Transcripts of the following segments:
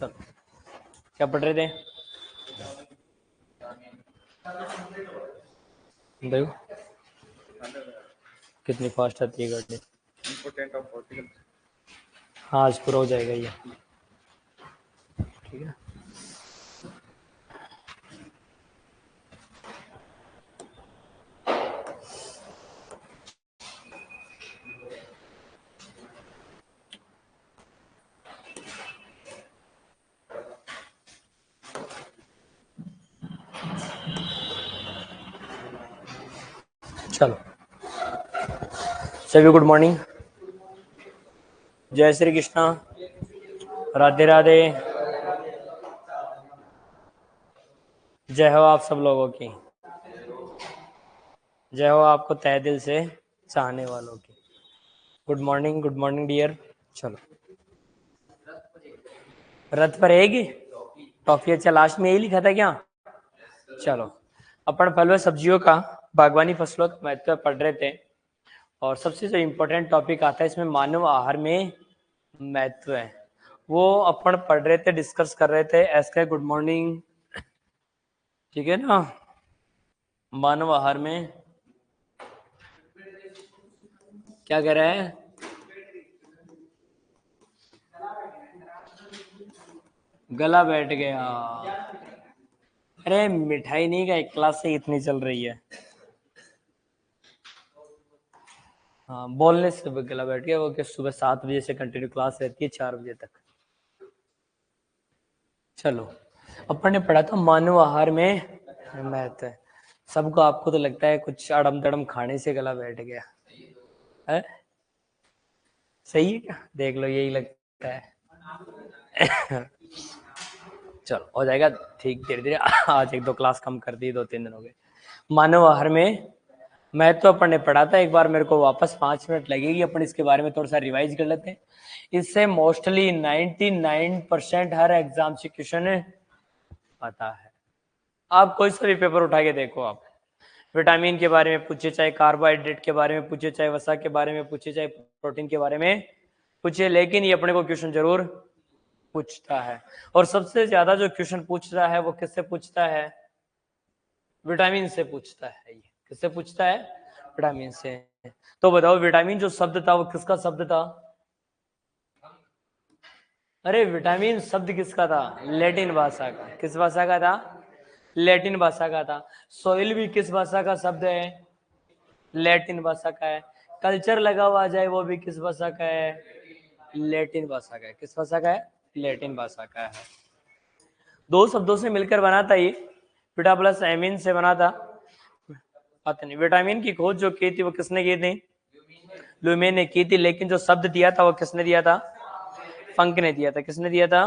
चलो, क्या पढ़ रहे थे? देखो कितनी फास्ट आती है गाड़ी। हाँ, आज पूरा हो जाएगा ये। ठीक है, चलो सभी गुड मॉर्निंग, जय श्री कृष्णा, राधे राधे, जय हो आप सब लोगों की, जय हो आपको तहे दिल से चाहने वालों की। Good morning dear. चलो, रथ पर रहेगी टॉफी। अच्छा, लास्ट में यही लिखा था क्या? चलो, अपन फल व सब्जियों का, बागवानी फसलों का महत्व पढ़ रहे थे, और सबसे जो इम्पोर्टेंट टॉपिक आता है इसमें मानव आहार में महत्व है, वो अपन पढ़ रहे थे, डिस्कस कर रहे थे। एसके गुड मॉर्निंग, ठीक है ना। मानव आहार में क्या कह रहा है? गला बैठ गया। अरे मिठाई नहीं का, एक क्लास से इतनी चल रही है। हाँ, बोलने से गला बैठ गया। वो कि सुबह 7 बजे से कंटिन्यू क्लास रहती है 4 बजे तक। चलो, अपन ने पढ़ा था मानव आहार में महत्व है। सबको, आपको तो लगता है कुछ अड़म दड़म खाने से गला बैठ गया है? सही है क्या? देख लो, यही लगता है। चलो, हो जाएगा ठीक धीरे धीरे। आज 1-2 क्लास कम कर दी, 2-3 दिन हो गए। मानव आहार में मैं तो अपन ने पढ़ा था, एक बार मेरे को वापस 5 मिनट लगेगी, अपन इसके बारे में थोड़ा सा रिवाइज कर लेते हैं। इससे मोस्टली 99% हर एग्जाम से क्वेश्चन पता है। आप कोई सा भी पेपर उठा के देखो, आप विटामिन के बारे में पूछे, चाहे कार्बोहाइड्रेट के बारे में पूछे, चाहे वसा के बारे में पूछे, चाहे प्रोटीन के बारे में पूछे, लेकिन ये अपने को क्वेश्चन जरूर पूछता है। और सबसे ज्यादा जो क्वेश्चन पूछता है वो किससे पूछता है? विटामिन से पूछता है। ये किससे पूछता है? विटामिन से। तो बताओ, विटामिन जो शब्द था वो किसका शब्द था? अरे विटामिन शब्द किसका था? लैटिन भाषा का। किस भाषा का था? लैटिन भाषा का था। सोइल भी किस भाषा का शब्द है? लैटिन भाषा का है। कल्चर लगा हुआ आ जाए, वो भी किस भाषा का है? लैटिन भाषा का है। किस भाषा का है? लैटिन भाषा का है। दो शब्दों से मिलकर बना था ये, विटा प्लस एमिन से बना था। पता नहीं, विटामिन की खोज जो की थी वो किसने की थी? लुमेन ने की थी, लेकिन जो शब्द दिया था वो किसने दिया था? फंक ने दिया था। किसने दिया था?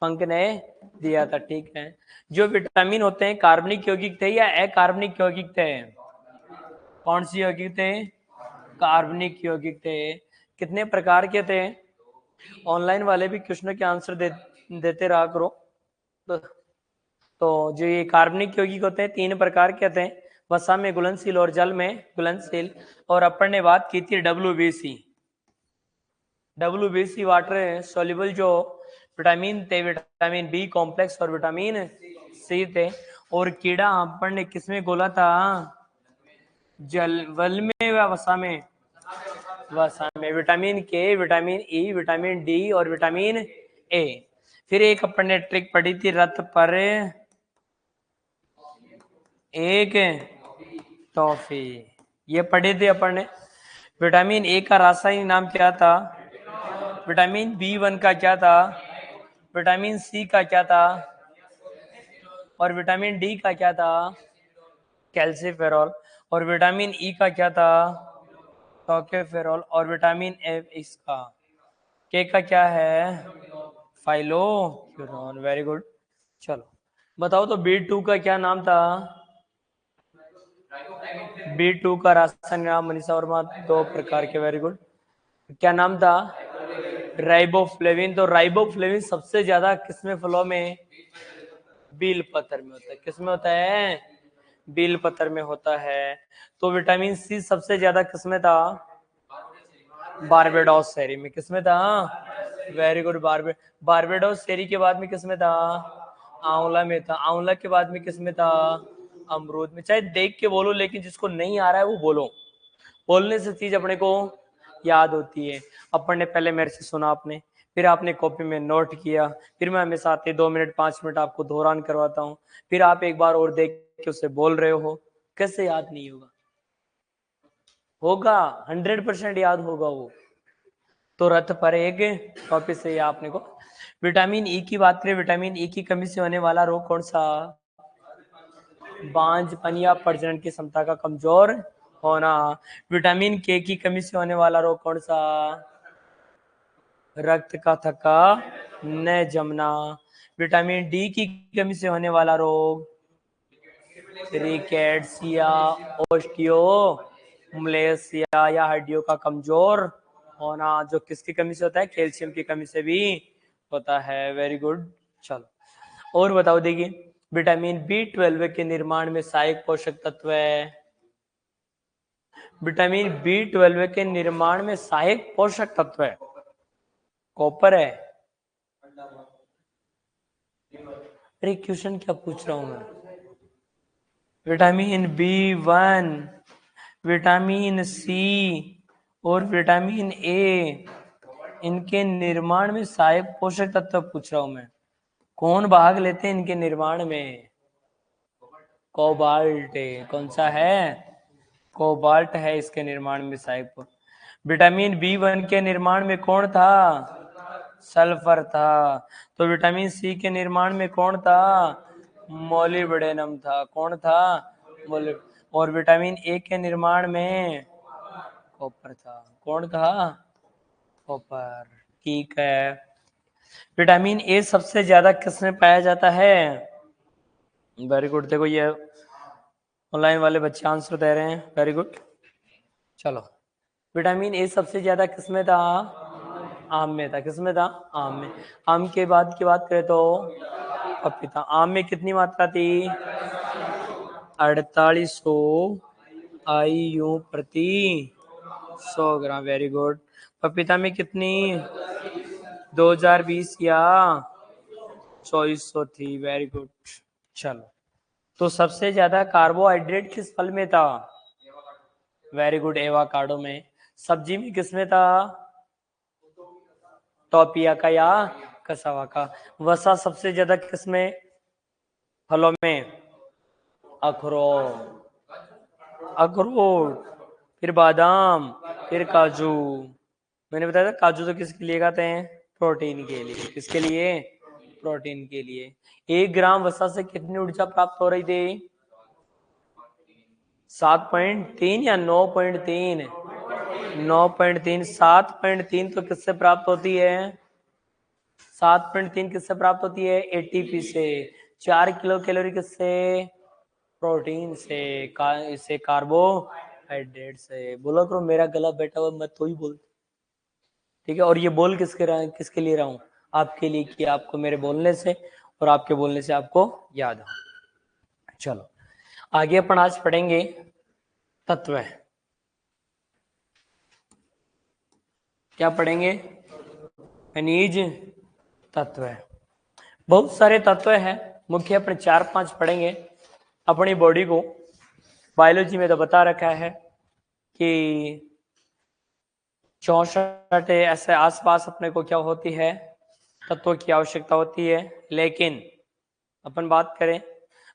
फंक ने दिया था। ठीक है। जो विटामिन होते हैं कार्बनिक यौगिक थे या अकार्बनिक यौगिक थे? कौन सी यौगिक थे? कार्बनिक यौगिक थे। कितने प्रकार के थे? ऑनलाइन वाले भी क्वेश्चनों के आंसर देते रहा करो। तो जो ये कार्बनिक यौगिक होते हैं 3 प्रकार के होते हैं, वसा में घुलनशील और जल में घुलनशील। और अपन ने बात की थी WBC वाटर सोल्यूबल जो विटामिन थे, विटामिन बी कॉम्प्लेक्स और विटामिन सी थे। और कीड़ा अपन ने किसमें घोला था? जल में व वसा में? वसा में। विटामिन के, विटामिन ई, विटामिन डी और विटामिन ए। फिर एक अपन ने ट्रिक पढ़ी थी, रथ पर एक टॉफी। ये पढ़े थे अपन ने। विटामिन ए का रासायनिक नाम क्या था? विटामिन B1 का क्या था? विटामिन सी का क्या था? और विटामिन डी का क्या था? कैल्सीफेरॉल। और विटामिन ई का क्या था? टोकोफेरॉल। और विटामिन एफ इसका के का क्या है? फाइलोक्यूरॉन। Very good. चलो बताओ, तो B2 का क्या नाम था? B2 का रासायनिक नाम, मनीषा वर्मा, 2 प्रकार के। Very good. क्या नाम था? राइबोफ्लेविन। तो राइबोफ्लेविन सबसे ज्यादा किसमें फ्लो में? बील पत्र में होता है। किसमें होता है? बील पत्र में होता है। तो विटामिन सी सबसे ज्यादा किसमें था? बारबेडोस शहरी में। किसमें था? Very good. बारबेडोस चेरी के बाद में किस में था? आंवला में था। आंवला के बाद में किस में था? अमरूद में। चाहे देख के बोलो, लेकिन जिसको नहीं आ रहा है वो बोलो। बोलने से चीज अपने को याद होती है। अपन ने पहले मेरे से सुना आपने, फिर आपने कॉपी में नोट किया, फिर मैं हमेशा आते 2 मिनट 5 मिनट आपको दोहरान करवाता हूँ, फिर आप एक बार और देख के उसे बोल रहे हो। कैसे याद नहीं होगा? होगा, 100% याद होगा वो। तो रथ पर एक कॉपी से आपने को। विटामिन ई की बात करें, विटामिन ई की कमी से होने वाला रोग कौन सा? बांझपन या प्रजनन की क्षमता का कमजोर होना। विटामिन के की कमी से होने वाला रोग कौन सा? रक्त का थक्का न जमना। विटामिन डी की कमी से होने वाला रोग? रिकेट्स या ओस्टियोमलेसिया या हड्डियों का कमजोर होना, जो किसकी कमी से होता है? कैल्शियम की कमी से भी होता है। Very good. चलो और बताओ, देखिए विटामिन बी 12 के निर्माण में सहायक पोषक तत्व है। विटामिन बी 12 के निर्माण में सहायक पोषक तत्व है, कॉपर है। अरे क्वेश्चन क्या पूछ रहा हूं मैं? विटामिन बी 1, विटामिन सी और विटामिन ए, इनके निर्माण में सहायक पोषक तत्व पूछ रहा हूं मैं। कौन भाग लेते हैं इनके निर्माण में? कोबाल्ट। कौन सा है? कोबाल्ट है इसके निर्माण में सहायक। विटामिन बी 1 के निर्माण में कौन था? सल्फर था। तो विटामिन सी के निर्माण में कौन था? मोलिब्डेनम था। कौन था? मोलि। और विटामिन ए के निर्माण में कॉपर था। कौन था? कॉपर। ठीक है। विटामिन ए सबसे ज्यादा किसमें पाया जाता है? Very good. देखो ये ऑनलाइन वाले बच्चे आंसर दे रहे हैं, वेरी गुड। चलो, विटामिन ए सबसे ज्यादा किसमें था? आम में था। किसमें था? आम में। आम के बाद की बात करें तो पपीता। आम में कितनी मात्रा थी? 4800 IU प्रति 100 ग्राम। Very good. पपीता में कितनी? 2020 या 2400 थी। Very good. चलो, तो सबसे ज्यादा कार्बोहाइड्रेट किस फल में था? वेरी गुड, एवोकाडो में। सब्जी में किसमें था? टोपिया का या कसावा का। वसा सबसे ज्यादा किसमें? फलों में? अखरोट। अखरोट, फिर बादाम, फिर काजू। मैंने बताया था काजू तो किसके लिए खाते हैं? प्रोटीन के लिए। किसके लिए? प्रोटीन के लिए। 1 ग्राम वसा से कितनी ऊर्जा प्राप्त हो रही थी? 7.3 या 9.3? 9.3। 7.3 तो किससे प्राप्त होती है? 7.3 किससे प्राप्त होती है? एटीपी से। 4 किलो कैलोरी किससे? प्रोटीन से। इसे कार्बोहाइड्रेट से। बोला करो मेरा गला बैठा हुआ, मैं तो ही बोल। ठीक है। और ये बोल किसके लिए रहा हूं? आपके लिए, कि आपको मेरे बोलने से और आपके बोलने से आपको याद हो। चलो आगे अपन आज पढ़ेंगे तत्व। क्या पढ़ेंगे? खनिज तत्व। बहुत सारे तत्व हैं, मुख्य अपने 4-5 पढ़ेंगे। अपनी बॉडी को बायोलॉजी में तो बता रखा है कि 64 ऐसे आसपास अपने को क्या होती है? तत्वों की आवश्यकता होती है। लेकिन अपन बात करें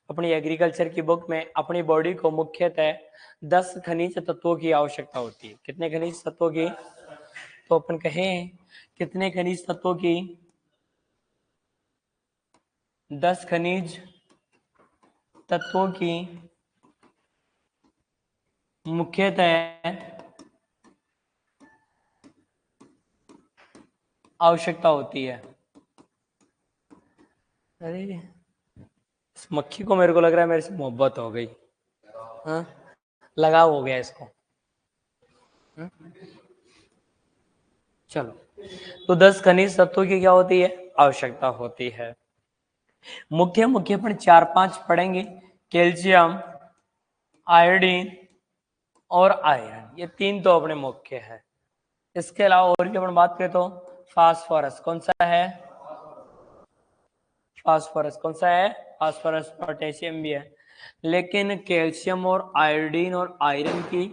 अपनी एग्रीकल्चर की बुक में, अपनी बॉडी को मुख्यतः 10 खनिज तत्वों की आवश्यकता होती है। कितने खनिज तत्वों की? तो अपन कहें कितने खनिज तत्वों की? 10 खनिज तत्वों की मुख्यतः आवश्यकता होती है। अरे इस मक्खी को मेरे को लग रहा है मेरे से मोहब्बत हो गई। हाँ, लगाव हो गया इसको। हाँ? चलो, तो 10 खनिज तत्वों की क्या होती है? आवश्यकता होती है। मुख्य मुख्य अपन 4-5 पढ़ेंगे। कैल्शियम, आयोडीन और आयरन, ये 3 तो अपने मुख्य है। इसके अलावा और भी अपन बात करें तो फास्फोरस। कौन सा है? फास्फोरस। कौन सा है? फास्फोरस। पोटेशियम भी है। लेकिन कैल्शियम और आयोडीन और आयरन की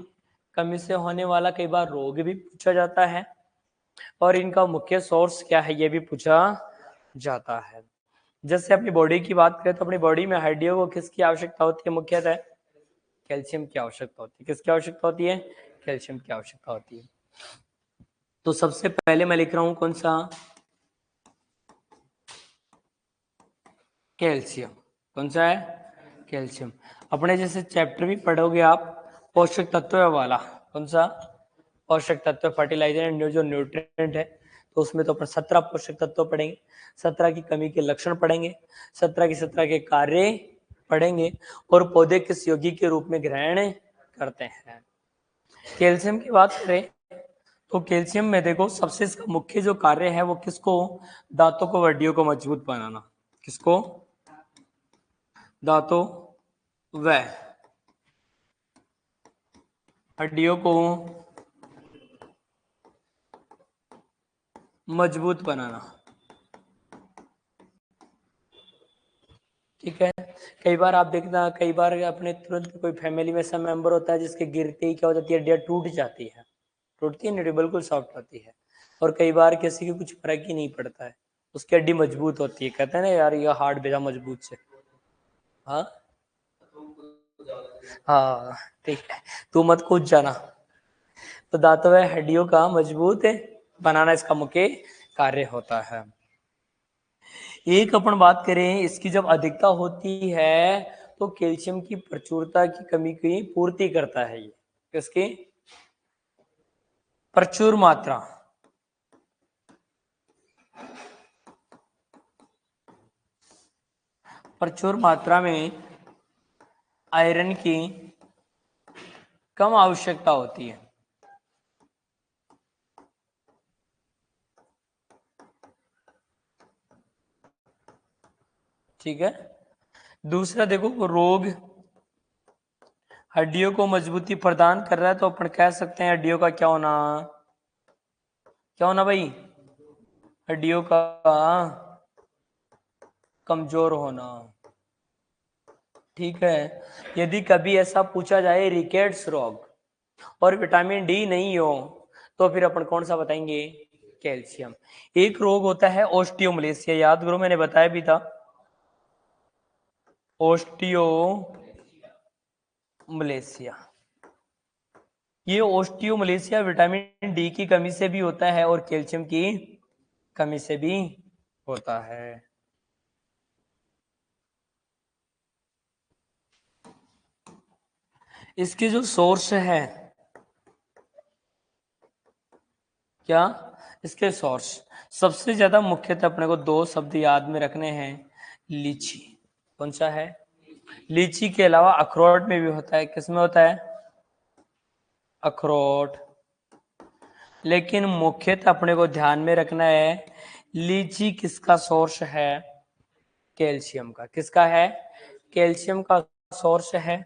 कमी से होने वाला कई बार रोग भी पूछा जाता है, और इनका मुख्य सोर्स क्या है ये भी पूछा जाता है। जैसे अपनी बॉडी की बात करें तो अपनी बॉडी में हड्डियों को किसकी आवश्यकता होती है? मुख्यतः कैल्शियम की आवश्यकता होती है। किसकी आवश्यकता होती है? कैल्शियम की आवश्यकता होती है। तो सबसे पहले मैं लिख रहा हूं कौन सा? कैल्शियम। कौन सा है? कैल्शियम। अपने जैसे चैप्टर भी पढ़ोगे आप पोषक तत्व वाला, कौन सा? पोषक तत्व, फर्टिलाइजर एंड जो न्यूट्रिएंट है, तो उसमें तो अपन 17 पोषक तत्व पढ़ेंगे, 17 की कमी के लक्षण पढ़ेंगे, 17 की 17 के कार्य पढ़ेंगे, और पौधे किस यौगिक के रूप में ग्रहण करते हैं। कैल्शियम की बात करें तो कैल्शियम में देखो सबसे इसका मुख्य जो कार्य है वो किसको? दांतों को, हड्डियों को मजबूत बनाना। किसको? दांतों व हड्डियों को मजबूत बनाना। ठीक है। कई बार आप देखना, कई बार अपने तुरंत कोई फैमिली में ऐसा मेंबर होता है जिसके गिरते ही क्या हो जाती है? हड्डियां टूट जाती है। टूटती है नहीं, बिल्कुल सॉफ्ट होती है। और कई बार किसी की कुछ फर्क ही नहीं पड़ता है, उसकी हड्डी मजबूत होती है। कहते हैं ना यार ये हार्ट बेजा मजबूत से। हाँ हाँ, ठीक है, तू मत कूद जाना। तो दांतों व हड्डियों का मजबूत बनाना इसका मुख्य कार्य होता है। एक अपन बात करें इसकी जब अधिकता होती है तो कैल्शियम की प्रचुरता की कमी की पूर्ति करता है ये। किसकी? प्रचुर मात्रा। प्रचुर मात्रा में आयरन की कम आवश्यकता होती है। ठीक है। दूसरा देखो, रोग हड्डियों को मजबूती प्रदान कर रहा है, तो अपन कह सकते हैं हड्डियों का क्या होना? क्या होना भाई? हड्डियों का कमजोर होना। ठीक है। यदि कभी ऐसा पूछा जाए रिकेट्स रोग और विटामिन डी नहीं हो, तो फिर अपन कौन सा बताएंगे? कैल्शियम। एक रोग होता है ओस्टियोमलेसिया, याद करो मैंने बताया भी था, ओस्टियोमलेसिया। ये ओस्टियोमलेसिया विटामिन डी की कमी से भी होता है और कैल्शियम की कमी से भी होता है। इसके जो सोर्स है, क्या? इसके सोर्स सबसे ज्यादा मुख्यतः अपने को दो शब्द याद में रखने हैं। लीची। कौन सा है? लीची के अलावा अखरोट में भी होता है। किसमें होता है? अखरोट। लेकिन मुख्यतः अपने को ध्यान में रखना है, लीची किसका सोर्स है? कैल्शियम का। किसका है? कैल्शियम का सोर्स है।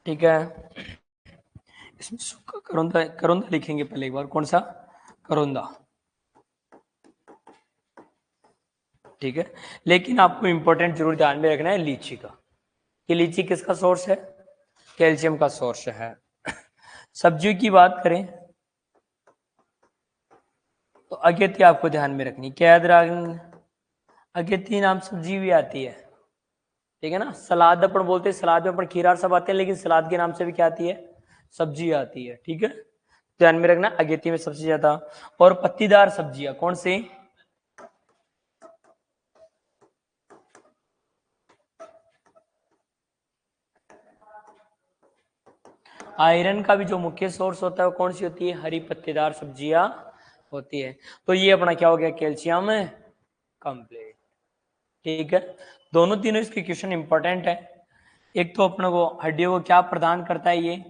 ठीक है। इसमें सूखा करोंदा, करोंदा लिखेंगे पहले एक बार। कौन सा? करोंदा। ठीक है। लेकिन आपको इंपॉर्टेंट जरूर ध्यान में रखना है लीची का, कि लीची किसका सोर्स है? कैल्शियम का सोर्स है। सब्जियों की बात करें तो अगेती आपको ध्यान में रखनी, क्या याद रखना? अगेती नाम सब्जी भी आती है। ठीक है ना। सलाद अपन बोलते हैं, सलाद में अपन खीरा सब आते हैं, लेकिन सलाद के नाम से भी क्या आती है? सब्जी आती है। ठीक है। ध्यान में रखना अगेती में सबसे ज्यादा। और पत्तीदार सब्जियां कौन सी? आयरन का भी जो मुख्य सोर्स होता है वो कौन सी होती है? हरी पत्तेदार सब्जियां होती है। तो ये अपना क्या हो गया? Calcium complete. ठीक है। दोनों तीनों इसके क्वेश्चन इंपॉर्टेंट है। एक तो अपने को हड्डियों को क्या प्रदान करता है? ये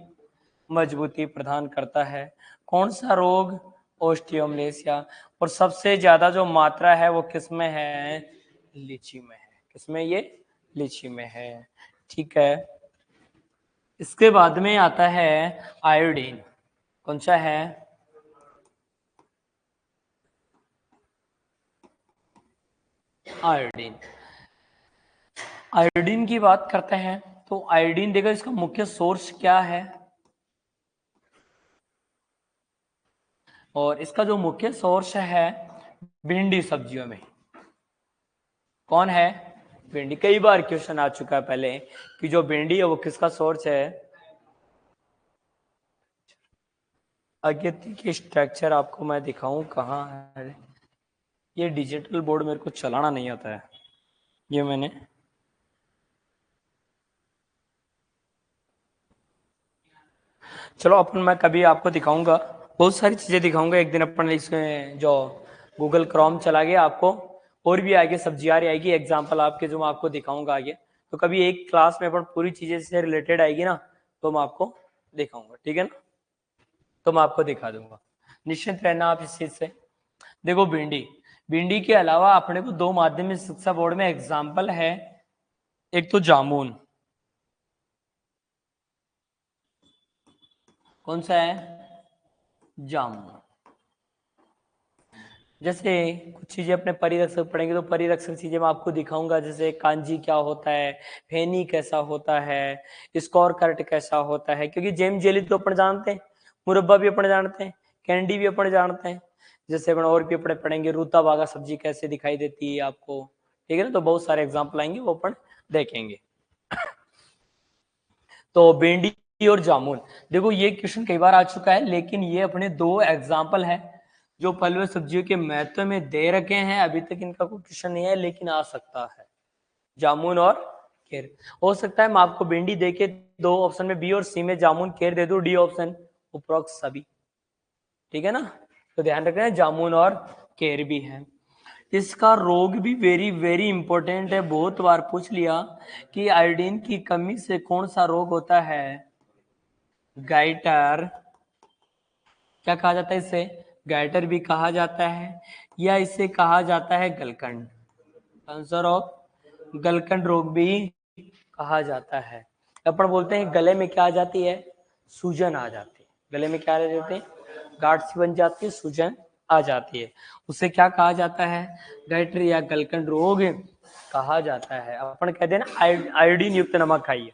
मजबूती प्रदान करता है। कौन सा रोग? ओस्टियोमलेसिया। और सबसे ज्यादा जो मात्रा है वो किस में है? लीची में है। किसमें? ये लीची में है। ठीक है, इसके बाद में आता है आयोडीन। कौन सा है? आयोडीन। आयोडीन की बात करते हैं तो आयोडीन देखो इसका मुख्य सोर्स क्या है, और इसका जो मुख्य सोर्स है भिंडी सब्जियों में। कौन है? भिंडी। कई बार क्वेश्चन आ चुका है पहले कि जो भिंडी है वो किसका सोर्स है? अगेती की स्ट्रक्चर आपको मैं दिखाऊं कहाँ है? ये डिजिटल बोर्ड मेरे को चलाना नहीं आता है, ये मैंने चलो अपन मैं कभी आपको दिखाऊंगा, बहुत सारी चीजें दिखाऊंगा एक दिन। अपन इसमें जो गूगल क्रोम चला गया आपको और भी आगे सब्जी आ रही आएगी एग्जाम्पल आपके, जो मैं आपको दिखाऊंगा आगे। तो कभी एक क्लास में अपन पूरी चीजें से रिलेटेड आएगी ना, तो मैं आपको दिखाऊंगा, ठीक है ना? तो मैं आपको दिखा दूंगा, निश्चिंत रहना आप इस चीज से। देखो भिंडी, भिंडी के अलावा अपने को दो माध्यमिक शिक्षा बोर्ड में एग्जाम्पल है, एक तो जामुन। कौन सा है? जामुन। जैसे कुछ चीजें अपने परिरक्षक पढ़ेंगे तो परिरक्षक चीजें मैं आपको दिखाऊंगा, जैसे कांजी क्या होता है, फेनी कैसा होता है, स्कोर कर्ट कैसा होता है, क्योंकि जेम जेली तो अपन जानते हैं, मुरब्बा भी अपन जानते हैं, कैंडी भी अपन जानते हैं। जैसे अपन और भी अपने पढ़ेंगे रूता बागा सब्जी कैसे दिखाई देती है आपको, ठीक है ना? तो बहुत सारे एग्जाम्पल आएंगे वो अपन देखेंगे। तो भिंडी और जामुन, देखो ये क्वेश्चन कई बार आ चुका है, लेकिन ये अपने दो एग्जाम्पल है जो फल व सब्जियों के महत्व में दे रखे हैं। अभी तक इनका कोई क्वेश्चन नहीं है, लेकिन आ सकता है। जामुन और केर हो सकता है। मैं आपको भिंडी देके दो ऑप्शन में बी और सी में जामुन केर दे दू, डी ऑप्शन उपरोक्त सभी, ठीक है ना? तो ध्यान रखना है जामुन और केर भी है। इसका रोग भी वेरी वेरी इंपॉर्टेंट है, बहुत बार पूछ लिया कि आयोडीन की कमी से कौन सा रोग होता है? गाइटर। क्या कहा जाता है इसे? गाइटर भी कहा जाता है, या इसे कहा जाता है गलकंड। आंसर ऑफ गलकंड रोग भी कहा जाता है। अपन बोलते हैं गले में क्या आ जाती है? सूजन आ जाती है। गले में क्या आ जाती है? गांठ सी बन जाती है, सूजन आ जाती है। उसे क्या कहा जाता है? गाइटर या गलकंड रोग कहा जाता है। अपन कहते हैं ना आयोडीन युक्त नमक खाइए,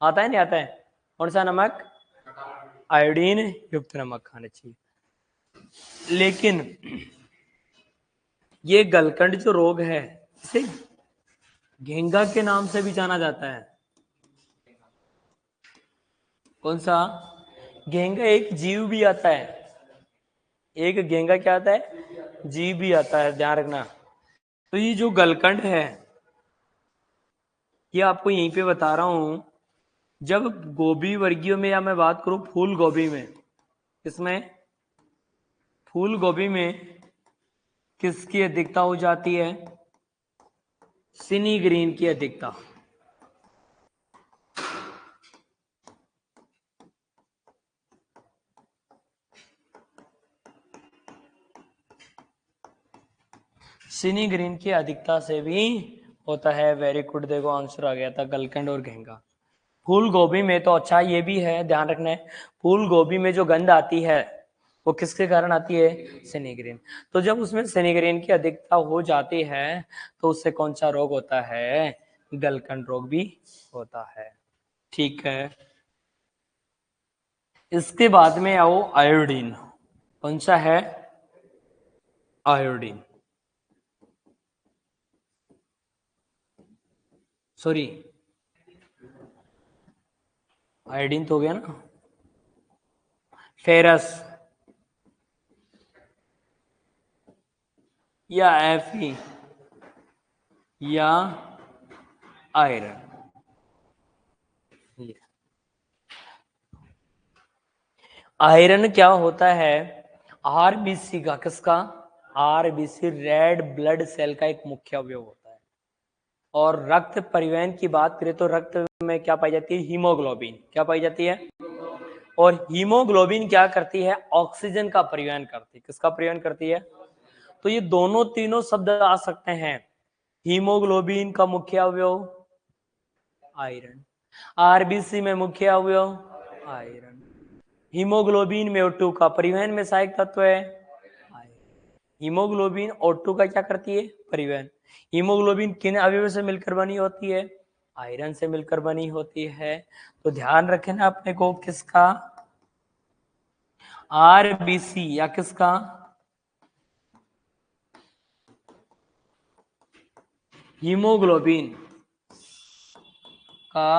आता है नहीं आता है? कौन सा नमक? आयोडीन युक्त नमक खाना चाहिए। लेकिन ये गलकंड जो रोग है इसे घेंगा के नाम से भी जाना जाता है। कौन सा? घेंगा एक जीव भी आता है, एक घेंगा क्या आता है? जीव भी आता है, ध्यान रखना। तो ये जो गलकंड है ये आपको यहीं पे बता रहा हूं, जब गोभी वर्गीयों में, या मैं बात करूं फूल गोभी में, इसमें फूल गोभी में किसकी अधिकता हो जाती है? सिनी ग्रीन की अधिकता। सिनी ग्रीन की अधिकता से भी होता है। वेरी गुड, देखो आंसर आ गया था गलकंड और घेंगा। फूल गोभी में तो अच्छा ये भी है, ध्यान रखना है, फूल गोभी में जो गंध आती है वो किसके कारण आती है? सिनीग्रीन। तो जब उसमें सिनीग्रीन की अधिकता हो जाती है तो उससे कौन सा रोग होता है? गलकंड रोग भी होता है। ठीक है, इसके बाद में आओ आयोडीन। कौन सा है? आयोडीन, सॉरी आयोडीन तो हो गया ना। फेरस या Fe या आयरन। आयरन क्या होता है? आरबीसी का, किसका? आरबीसी रेड ब्लड सेल का एक मुख्य अवयव होता है। और रक्त परिवहन की बात करें तो रक्त में क्या पाई जाती है? हीमोग्लोबिन। क्या पाई जाती है? और हीमोग्लोबिन क्या करती है? ऑक्सीजन का परिवहन करती है। किसका परिवहन करती है? तो ये दोनों तीनों शब्द आ सकते हैं, हीमोग्लोबिन का मुख्य अवयव आयरन। आरबीसी में मुख्य अवयव आयरन। हीमोग्लोबिन में O2 का परिवहन में सहायक तत्व है आयरन। हीमोग्लोबिन O2 का क्या करती है? परिवहन। हीमोग्लोबिन किन अवयवों से मिलकर बनी होती है? आयरन से मिलकर बनी होती है। तो ध्यान रखें ना अपने को, किसका? आरबीसी या किसका? हीमोग्लोबिन का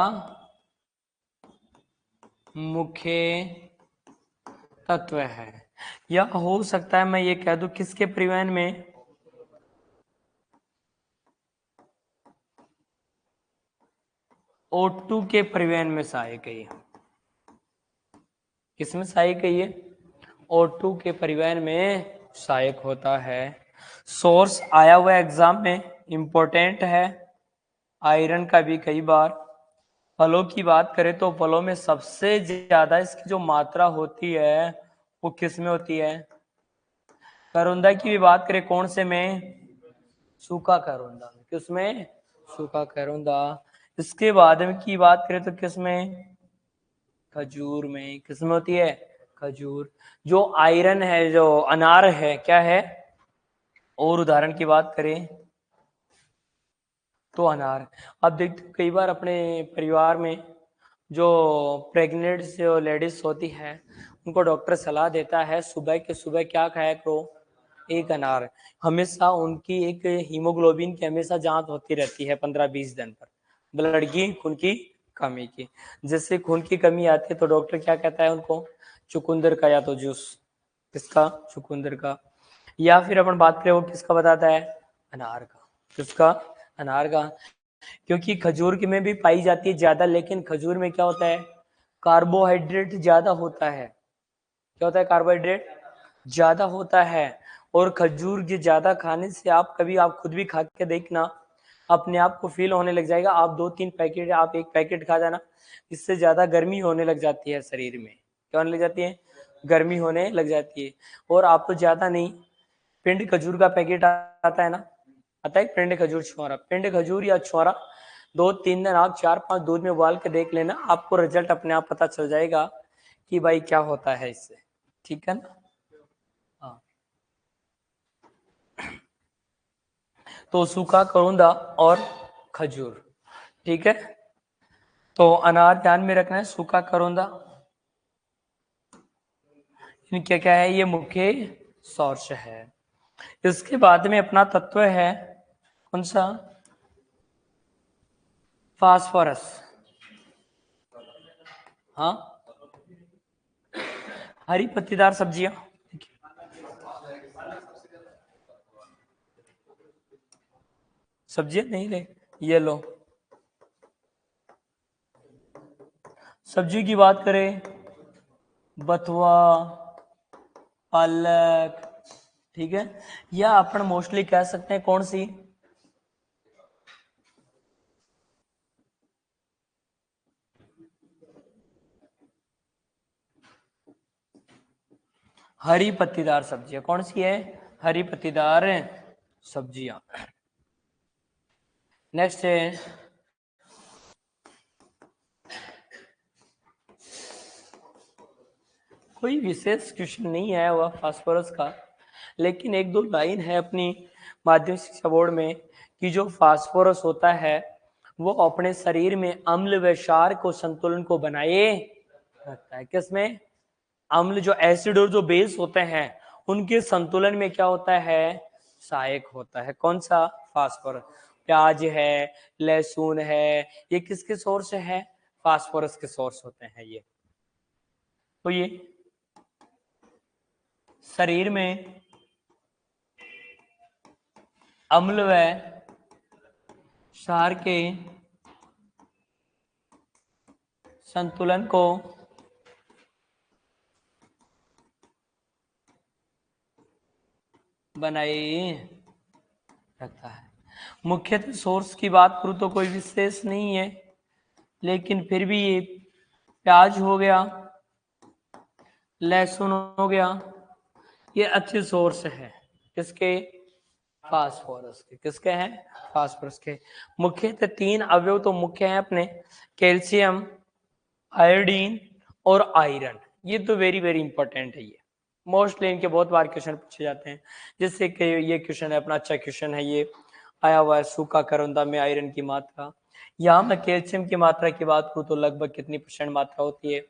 मुख्य तत्व है। या हो सकता है मैं ये कह दूं किसके परिवहन में? O2 के परिवहन में सहायक है। किसमें सहायक है ये? O2 के परिवहन में सहायक होता है। सोर्स आया हुआ एग्जाम में, इंपॉर्टेंट है। आयरन का भी कई बार। फलों की बात करें तो फलों में सबसे ज्यादा इसकी जो मात्रा होती है वो किस में होती है? करोंदा की भी बात करें कौन से में? सूखा करोंदा। किसमें? सूखा करोंदा। इसके बाद में की बात करें तो किसमें? खजूर में। किसमें होती है? खजूर। जो आयरन है, जो अनार है, क्या है? और उदाहरण की बात करें तो अनार। अब देखते कई बार अपने परिवार में जो प्रेग्नेंट जो लेडीज होती है उनको डॉक्टर सलाह देता है सुबह के सुबह क्या खाया करो? एक अनार। हमेशा उनकी एक हीमोग्लोबिन की हमेशा जांच होती रहती है 15-20 दिन पर, ब्लड की, खून की कमी की। जैसे खून की कमी आती है तो डॉक्टर क्या कहता है उनको? चुकंदर का या तो जूस। किसका? चुकंदर का। या फिर अपन बात करें वो किसका बताता है? अनार का। किसका? अनार का। क्योंकि खजूर की में भी पाई जाती है ज्यादा, लेकिन खजूर में क्या होता है? कार्बोहाइड्रेट ज्यादा होता है। क्या होता है? कार्बोहाइड्रेट ज्यादा होता है। और खजूर के ज्यादा खाने से आप कभी आप खुद भी खा के देखना, अपने आप को फील होने लग जाएगा। आप 2-3 पैकेट, आप एक पैकेट खा जाना, इससे ज्यादा गर्मी होने लग जाती है शरीर में। क्या होने लग जाती है? गर्मी होने लग जाती है। और आप तो ज्यादा नहीं, पिंड खजूर का पैकेट आता है ना, आता है पिंड खजूर छुआरा, पिंड खजूर या छुआरा 2-3 दिन आप 4-5 दूध में उबाल के देख लेना, आपको रिजल्ट अपने आप पता चल जाएगा कि भाई क्या होता है इससे। ठीक है ना? हाँ। तो सूखा करोंदा और खजूर। ठीक है। तो अनार ध्यान में रखना है, सूखा करोंदा, इनके क्या है? ये मुख्य सोर्स है। इसके बाद में अपना तत्व है कौन सा? फास्फोरस। हाँ, हरी पत्तीदार सब्जियां। सब्जियां नहीं ले, ये लो। सब्जी की बात करें, बथुआ, पालक। ठीक है। या अपन मोस्टली कह सकते हैं कौन सी? हरी पत्तीदार सब्जियां। कौन सी है? हरी पत्तीदार सब्जियां। नेक्स्ट है, कोई विशेष क्वेश्चन नहीं आया हुआ फास्फोरस का, लेकिन एक दो लाइन है अपनी माध्यमिक शिक्षा बोर्ड में कि जो फास्फोरस होता है वो अपने शरीर में अम्ल व क्षार को संतुलन को बनाए रखता है। किसमें? अम्ल जो एसिड और जो बेस होते हैं उनके संतुलन में क्या होता है? सहायक होता है। कौन सा? फास्फोरस। प्याज है, लहसुन है, ये किसके सोर्स है? फास्फोरस के सोर्स होते हैं ये। तो ये शरीर में अम्ल व क्षार के संतुलन को बनाए रखता है। मुख्यतः सोर्स की बात करूं तो कोई विशेष नहीं है, लेकिन फिर भी ये प्याज हो गया, लहसुन हो गया, ये अच्छे सोर्स है किसके? फास्फोरस के। किसके हैं? फास्फोरस के। मुख्यतः 3 अवयव तो मुख्य हैं अपने, कैल्शियम, आयोडीन और आयरन। ये तो वेरी वेरी इंपॉर्टेंट है, ये मोस्टली इनके बहुत बार क्वेश्चन पूछे जाते हैं। जिससे कि ये क्वेश्चन है अपना, अच्छा क्वेश्चन है ये, आया हुआ है सूखा करौंदा में आयरन की मात्रा। यहाँ मैं कैल्शियम की मात्रा की बात करूँ तो लगभग कितनी % मात्रा होती है?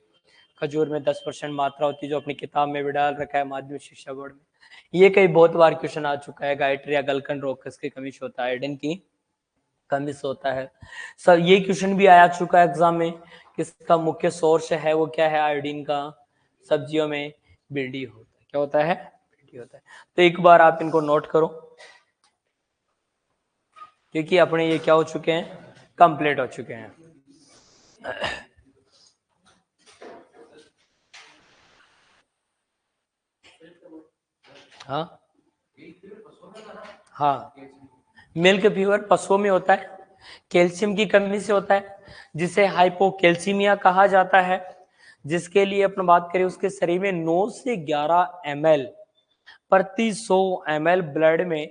खजूर में 10% मात्रा होती है, जो अपनी किताब में भी डाल रखा है माध्यमिक शिक्षा बोर्ड में। ये कई बहुत बार क्वेश्चन आ चुका है, गाइटर या गलकन रोग किसकी कमी से होता है? आयोडीन की कमी से होता है। सर ये क्वेश्चन भी आया चुका है एग्जाम में, किसका मुख्य सोर्स है वो क्या है आयोडीन का? सब्जियों में भिंडी होता है। क्या होता है? भिंडी होता है। तो एक बार आप इनको नोट करो, क्योंकि अपने ये क्या हो चुके हैं? कंप्लीट हो चुके हैं। हाँ हाँ, मिल्क फीवर पशुओं में होता है, कैल्शियम की कमी से होता है, जिसे हाइपोकैल्सीमिया कहा जाता है। जिसके लिए अपन बात करें, उसके शरीर में 9 से 11 ml प्रति 100 ml ब्लड में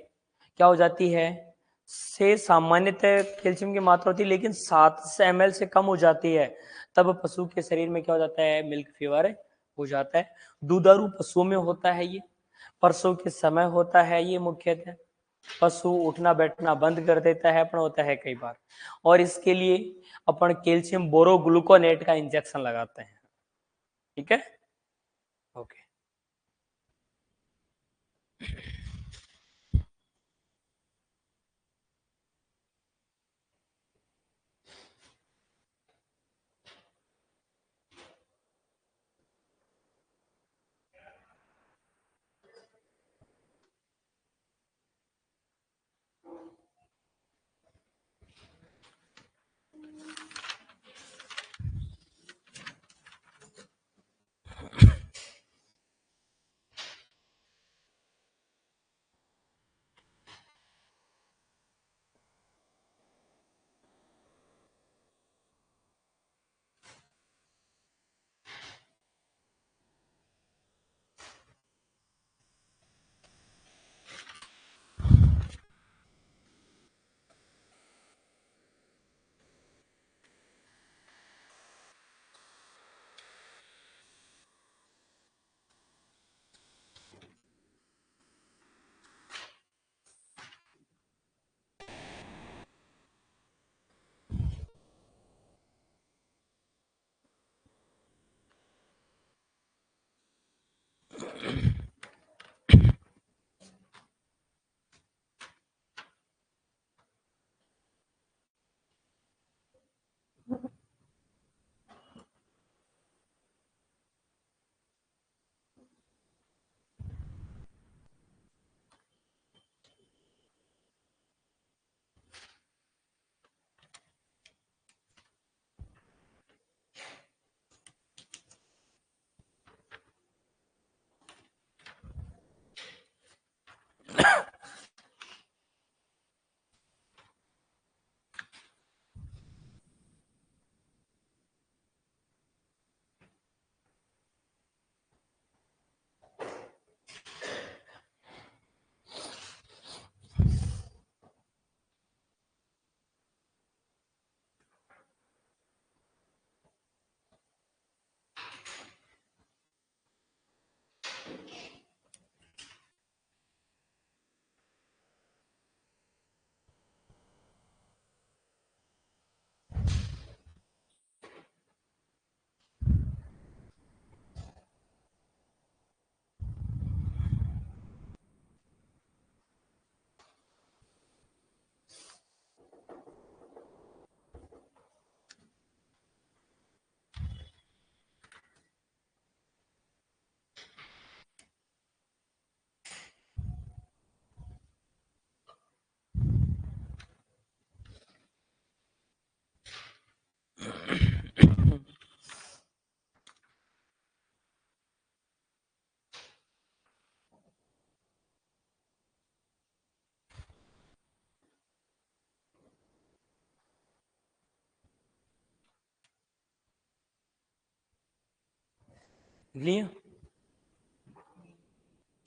क्या हो जाती है? से सामान्यतः कैल्शियम की मात्रा होती है, लेकिन 7 ml से कम हो जाती है, तब पशु के शरीर में क्या हो जाता है? मिल्क फीवर हो जाता है। दुधारू पशुओं में होता है ये, प्रसव के समय होता है ये मुख्यतः। पशु उठना बैठना बंद कर देता है, अपन होता है कई बार, और इसके लिए अपन कैल्शियम बोरोग्लूकोनेट का इंजेक्शन लगाते हैं। ठीक है, ओके। लिए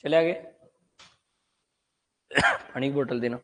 चले आगे। पानी की बोतल देना।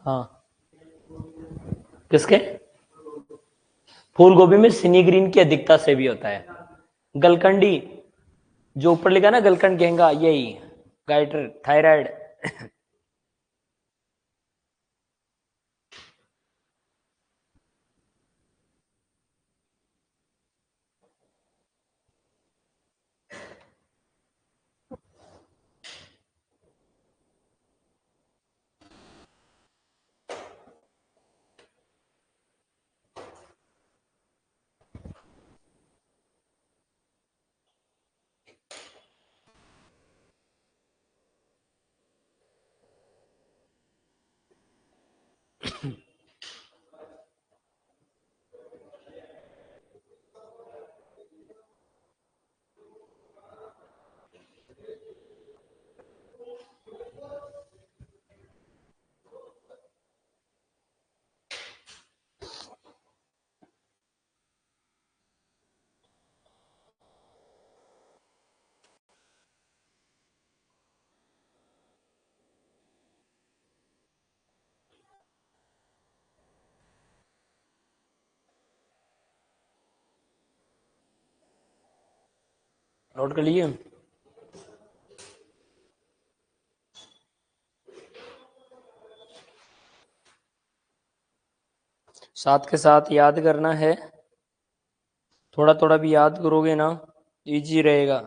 हाँ, किसके? फूल गोभी में सिनी ग्रीन की अधिकता से भी होता है। गलकंडी, जो ऊपर लिखा ना गलकंड घेंगा, यही गाइटर थायराइड। नोट कर लीजिए। साथ के साथ याद करना है, थोड़ा थोड़ा भी याद करोगे ना, इजी रहेगा।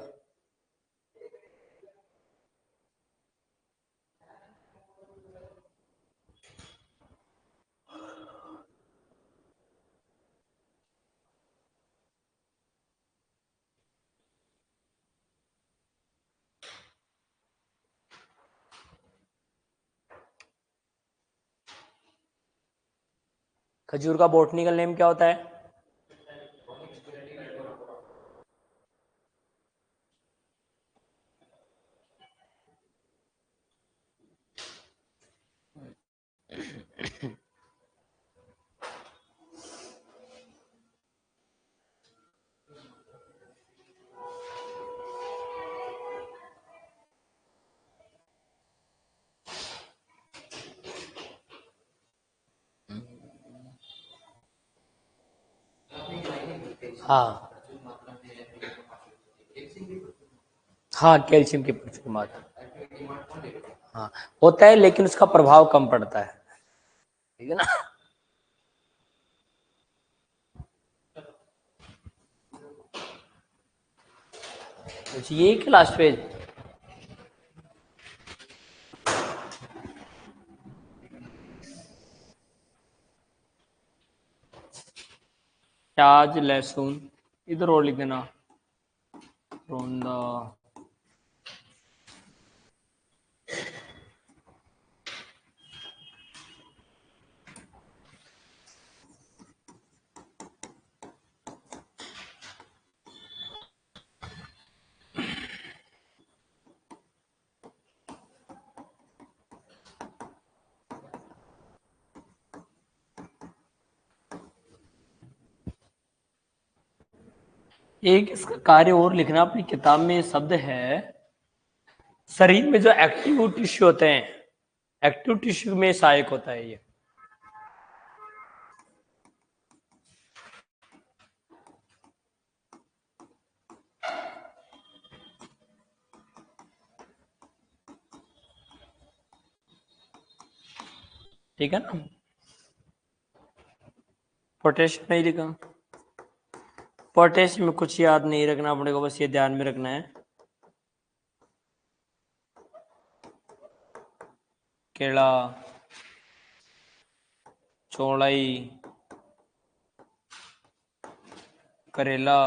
खजूर का बॉटनिकल नेम क्या होता है? हाँ हाँ, कैल्शियम की प्रचुर मात्रा। हाँ, होता है लेकिन उसका प्रभाव कम पड़ता है, ठीक है ना। अच्छा, ये कि लास्ट पेज। प्याज लहसुन इधर और लिख देना, रोंदा। एक इसका कार्य और लिखना अपनी किताब में, शब्द है शरीर में जो एक्टिव टिश्यू होते हैं, एक्टिव टिश्यू में सहायक होता है ये। ठीक है ना। पोटेशियम नहीं लिखा, पोटेशियम में कुछ याद नहीं रखना अपने को, बस ये ध्यान में रखना है। केला, चौड़ाई, करेला,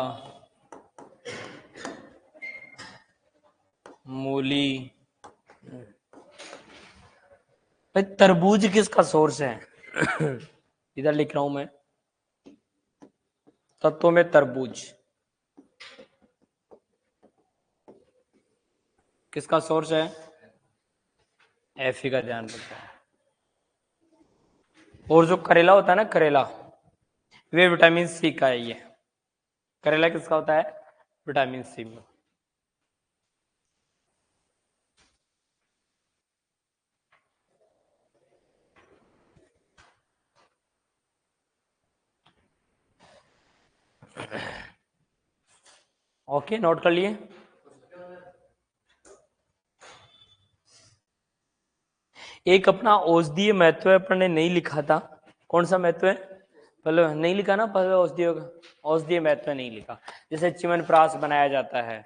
मूली। भाई तरबूज किसका सोर्स है? इधर लिख रहा हूं मैं, तत्वों में तरबूज किसका सोर्स है? एफी का ध्यान रखना है। और जो करेला होता है ना, करेला, वे विटामिन सी का है ये। करेला किसका होता है? विटामिन सी में। ओके, नोट कर लिए। एक अपना औषधीय महत्व अपन ने नहीं लिखा था, कौन सा महत्व है? पहले नहीं लिखा ना, पहले औषधीय औषधीय महत्व नहीं लिखा। जैसे च्यवनप्राश बनाया जाता है,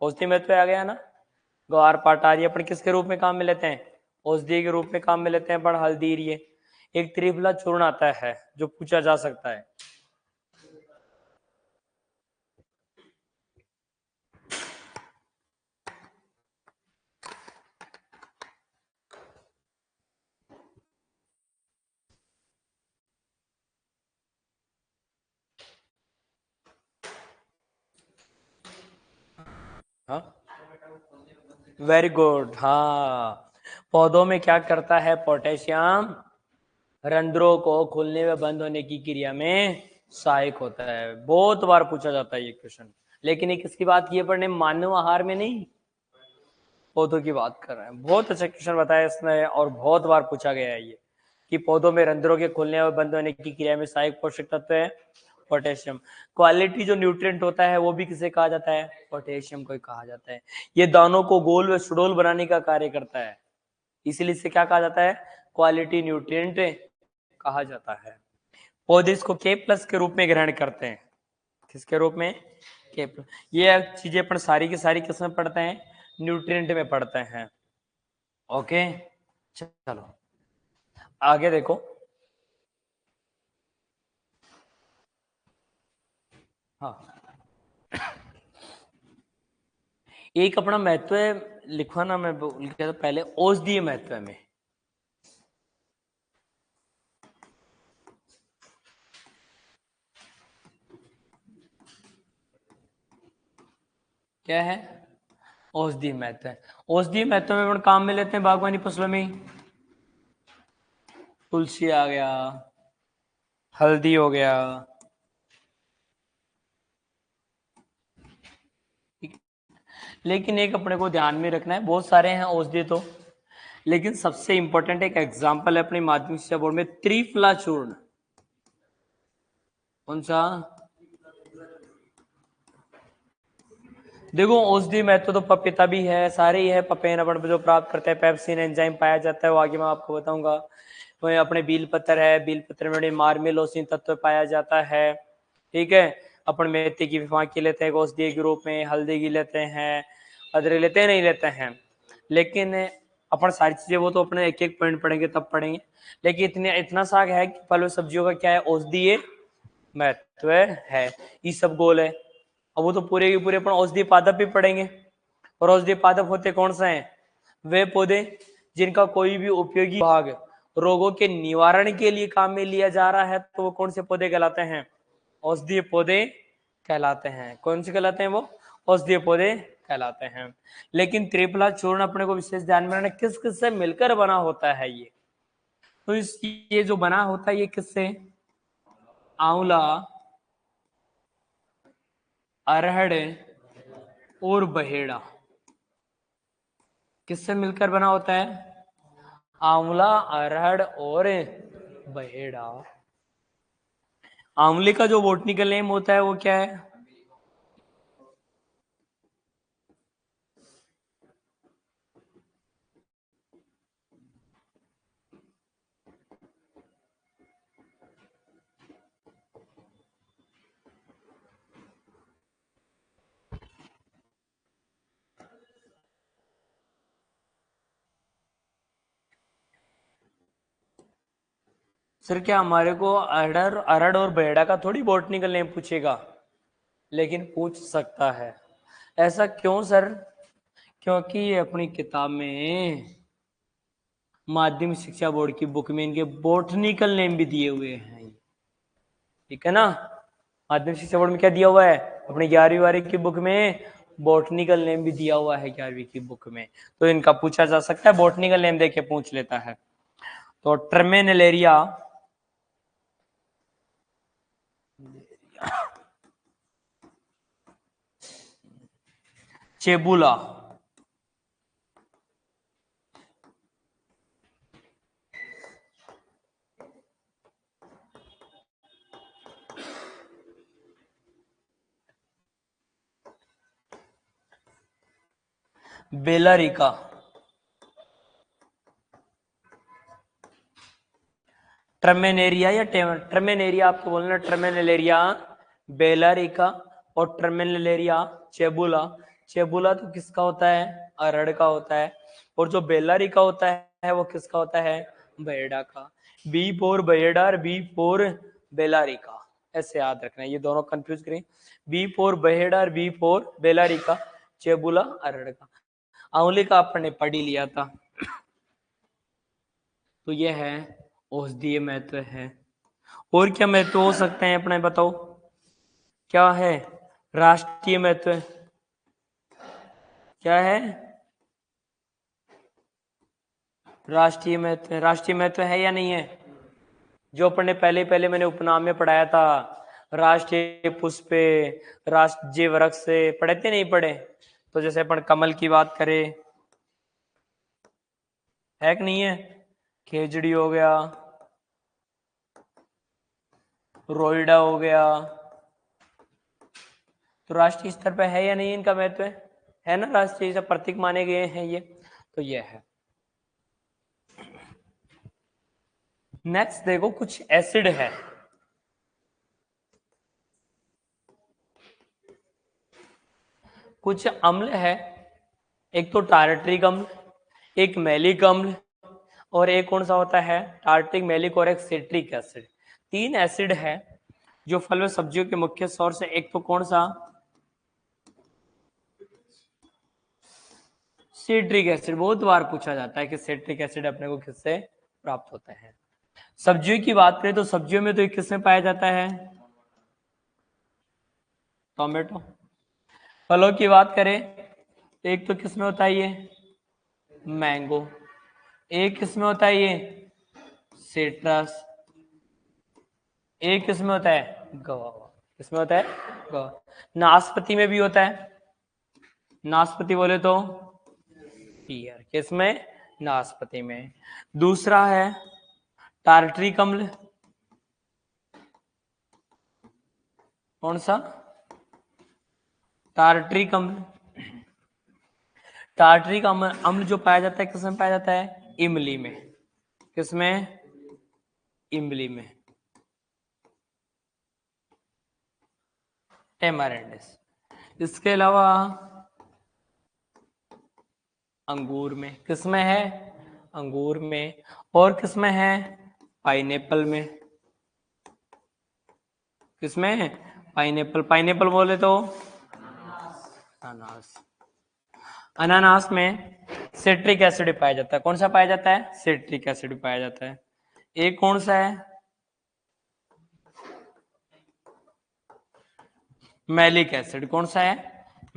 औषधीय महत्व आ गया ना। ग्वार पाटारी अपन किसके रूप में काम में लेते हैं? औषधि के रूप में काम में लेते हैं अपन। हल्दी, ये एक त्रिफला चूर्ण आता है जो पूछा जा सकता है। हाँ, वेरी गुड। हाँ, पौधों में क्या करता है पोटेशियम? रंध्रों को खुलने व बंद होने की क्रिया में सहायक होता है। बहुत बार पूछा जाता है ये क्वेश्चन। लेकिन ये किसकी बात की है पढ़ने? मानव आहार में नहीं, पौधों की बात कर रहे हैं। बहुत अच्छा क्वेश्चन बताया इसने और बहुत बार पूछा गया है ये, कि पौधों में रंध्रों के खुलने और बंद होने की क्रिया में सहायक पोषक तत्व है पोटेशियम। क्वालिटी जो न्यूट्रिएंट होता है वो भी किसे कहा जाता है? पोटेशियम को ही कहा जाता है। ये दानों को गोल व सुडौल बनाने का कार्य करता है, इसीलिए इसे क्या कहा जाता है? क्वालिटी न्यूट्रिएंट कहा जाता है। पौधे इसको के प्लस के रूप में ग्रहण करते हैं। किसके रूप में? के प्लस। ये चीजें अपन सारी की सारी किस में पढ़ते हैं? न्यूट्रिएंट में पढ़ते हैं। ओके, चलो आगे देखो। हाँ, एक अपना महत्व है, लिखवा ना, मैं बोल के पहले औषधीय महत्व में। क्या है? औषधीय महत्व है। औषधीय महत्व में अपन काम में लेते हैं बागवानी फसलों में। तुलसी आ गया, हल्दी हो गया, लेकिन एक अपने को ध्यान में रखना है, बहुत सारे हैं औषधि तो, लेकिन सबसे इंपॉर्टेंट एक एग्जांपल है अपनी माध्यमिक शिक्षा बोर्ड में, त्रिफला चूर्ण। कौन सा? देखो औषधि महत्व तो पपीता भी है, सारे ही है। पपेन अपन जो प्राप्त करते हैं, पेप्सिन एंजाइम पाया जाता है, वो आगे मैं आपको बताऊंगा। वही अपने बील पत्र है, बील पत्र में मार्मेलोसिन तत्व पाया जाता है। ठीक है, अपन मेथी की फांकी लेते हैं औषधि के रूप में, हल्दी की लेते हैं, अदरक लेते हैं, नहीं लेते हैं। लेकिन अपन सारी चीजें वो तो अपने एक एक पॉइंट पढ़ेंगे तब पढ़ेंगे। लेकिन इतने इतना साग है कि फल सब्जियों का क्या है? औषधीय महत्व है। ये सब गोल है। अब वो तो पूरे के पूरे अपन औषधि पादप भी पढ़ेंगे। और औषधि पादप होते कौन सा है? वे पौधे जिनका कोई भी उपयोगी भाग रोगों के निवारण के लिए काम में लिया जा रहा है, तो वो कौन से पौधे कहलाते हैं? औषधीय पौधे कहलाते हैं। कौन से कहलाते हैं वो? औषधीय पौधे कहलाते हैं। लेकिन त्रिफला चूर्ण अपने को विशेष ध्यान में रखना, किस किस से मिलकर बना होता है ये? तो इस ये जो बना होता है ये किससे? आंवला, अरहड़ और बहेड़ा किससे मिलकर बना होता है? आंवला, अरहड़ और बहेड़ा। आंवले का जो बॉटनिकल नेम होता है वो क्या है? सर क्या हमारे को अरहड़ अरहड़ और बहेड़ा का थोड़ी बॉटनिकल नेम पूछेगा, लेकिन पूछ सकता है। ऐसा क्यों सर? क्योंकि ये अपनी किताब में माध्यमिक शिक्षा बोर्ड की बुक में इनके बॉटनिकल नेम भी दिए हुए हैं। ठीक है ना? माध्यमिक शिक्षा बोर्ड में क्या दिया हुआ है? अपनी 11वीं की बुक में बॉटनिकल नेम भी दिया हुआ है 11वीं की बुक में। तो इनका पूछा जा सकता है, बॉटनिकल नेम देके पूछ लेता है। तो ट्रमेनेलेरिया चेबुला, बेलारिका, ट्रमेनेरिया या ट्रमेनेरिया आपको बोलना, ट्रमेनेलेरिया, बेलारिका और ट्रमेनेलेरिया चेबुला। चेबुला तो किसका होता है? अरहड़ का होता है। और जो बेलारिका होता है वो किसका होता है? बहेड़ा का। बी फोर बहेड़ा और बी फोर बेलारिका, ऐसे याद रखना है, ये दोनों कंफ्यूज करें। बी फोर बहेड़ा और बी फोर बेलारिका, चेबुला अरहड़ का। आंवले का आपने पढ़ ही लिया था। तो ये है औषधीय महत्व है। और क्या महत्व हो सकते हैं अपने, बताओ क्या है? राष्ट्रीय महत्व क्या है? राष्ट्रीय महत्व है या नहीं है? जो अपने पहले पहले मैंने उपनाम में पढ़ाया था, राष्ट्रीय पुष्प, राष्ट्रीय वृक्ष से पढ़े थे, नहीं पढ़े? तो जैसे अपन कमल की बात करें, है कि नहीं है? खेजड़ी हो गया, रोइडा हो गया। तो राष्ट्रीय स्तर पे है या नहीं इनका महत्व? है ना, राष्ट्रीय प्रतीक माने गए हैं ये। तो ये है। नेक्स्ट देखो, कुछ एसिड है, कुछ अम्ल है। एक तो टार्टरिक अम्ल, एक मैलिक अम्ल, और एक कौन सा होता है? टार्टरिक, मैलिक और एक सिट्रिक एसिड। 3 एसिड है जो फल व सब्जियों के मुख्य सोर्स है। एक तो कौन सा? Citric acid. बहुत बार पूछा जाता है कि सिट्रिक एसिड अपने को किससे प्राप्त होता है। सब्जियों की बात करें तो सब्जियों में तो एक किसमें पाया जाता है? टोमेटो। फलों की बात करें तो एक तो किसमें होता है ये? मैंगो। एक किसमें होता है ये? सिट्रस। एक किसमें होता है? गवावा। किसमें होता है? गवावा। नाशपाती में भी होता है। नाशपाती बोले तो पियर। किसमें? नाशपाती में। दूसरा है टार्टरिक अम्ल। कौन सा? टार्टरिक अम्ल। टार्टरिक अम्ल जो पाया जाता है किसमें पाया जाता है? इमली में। किसमें? इमली में। टेमारेंडिस। इसके अलावा अंगूर में। किसमें है? अंगूर में। और किसमें है? पाइनएप्पल में। किसमें? पाइनएप्पल। पाइनएप्पल बोले तो अनानास। अनानास में सिट्रिक एसिड पाया जाता है। कौन सा पाया जाता है? सिट्रिक एसिड पाया जाता है। एक कौन सा है? Malic acid. कौन सा है?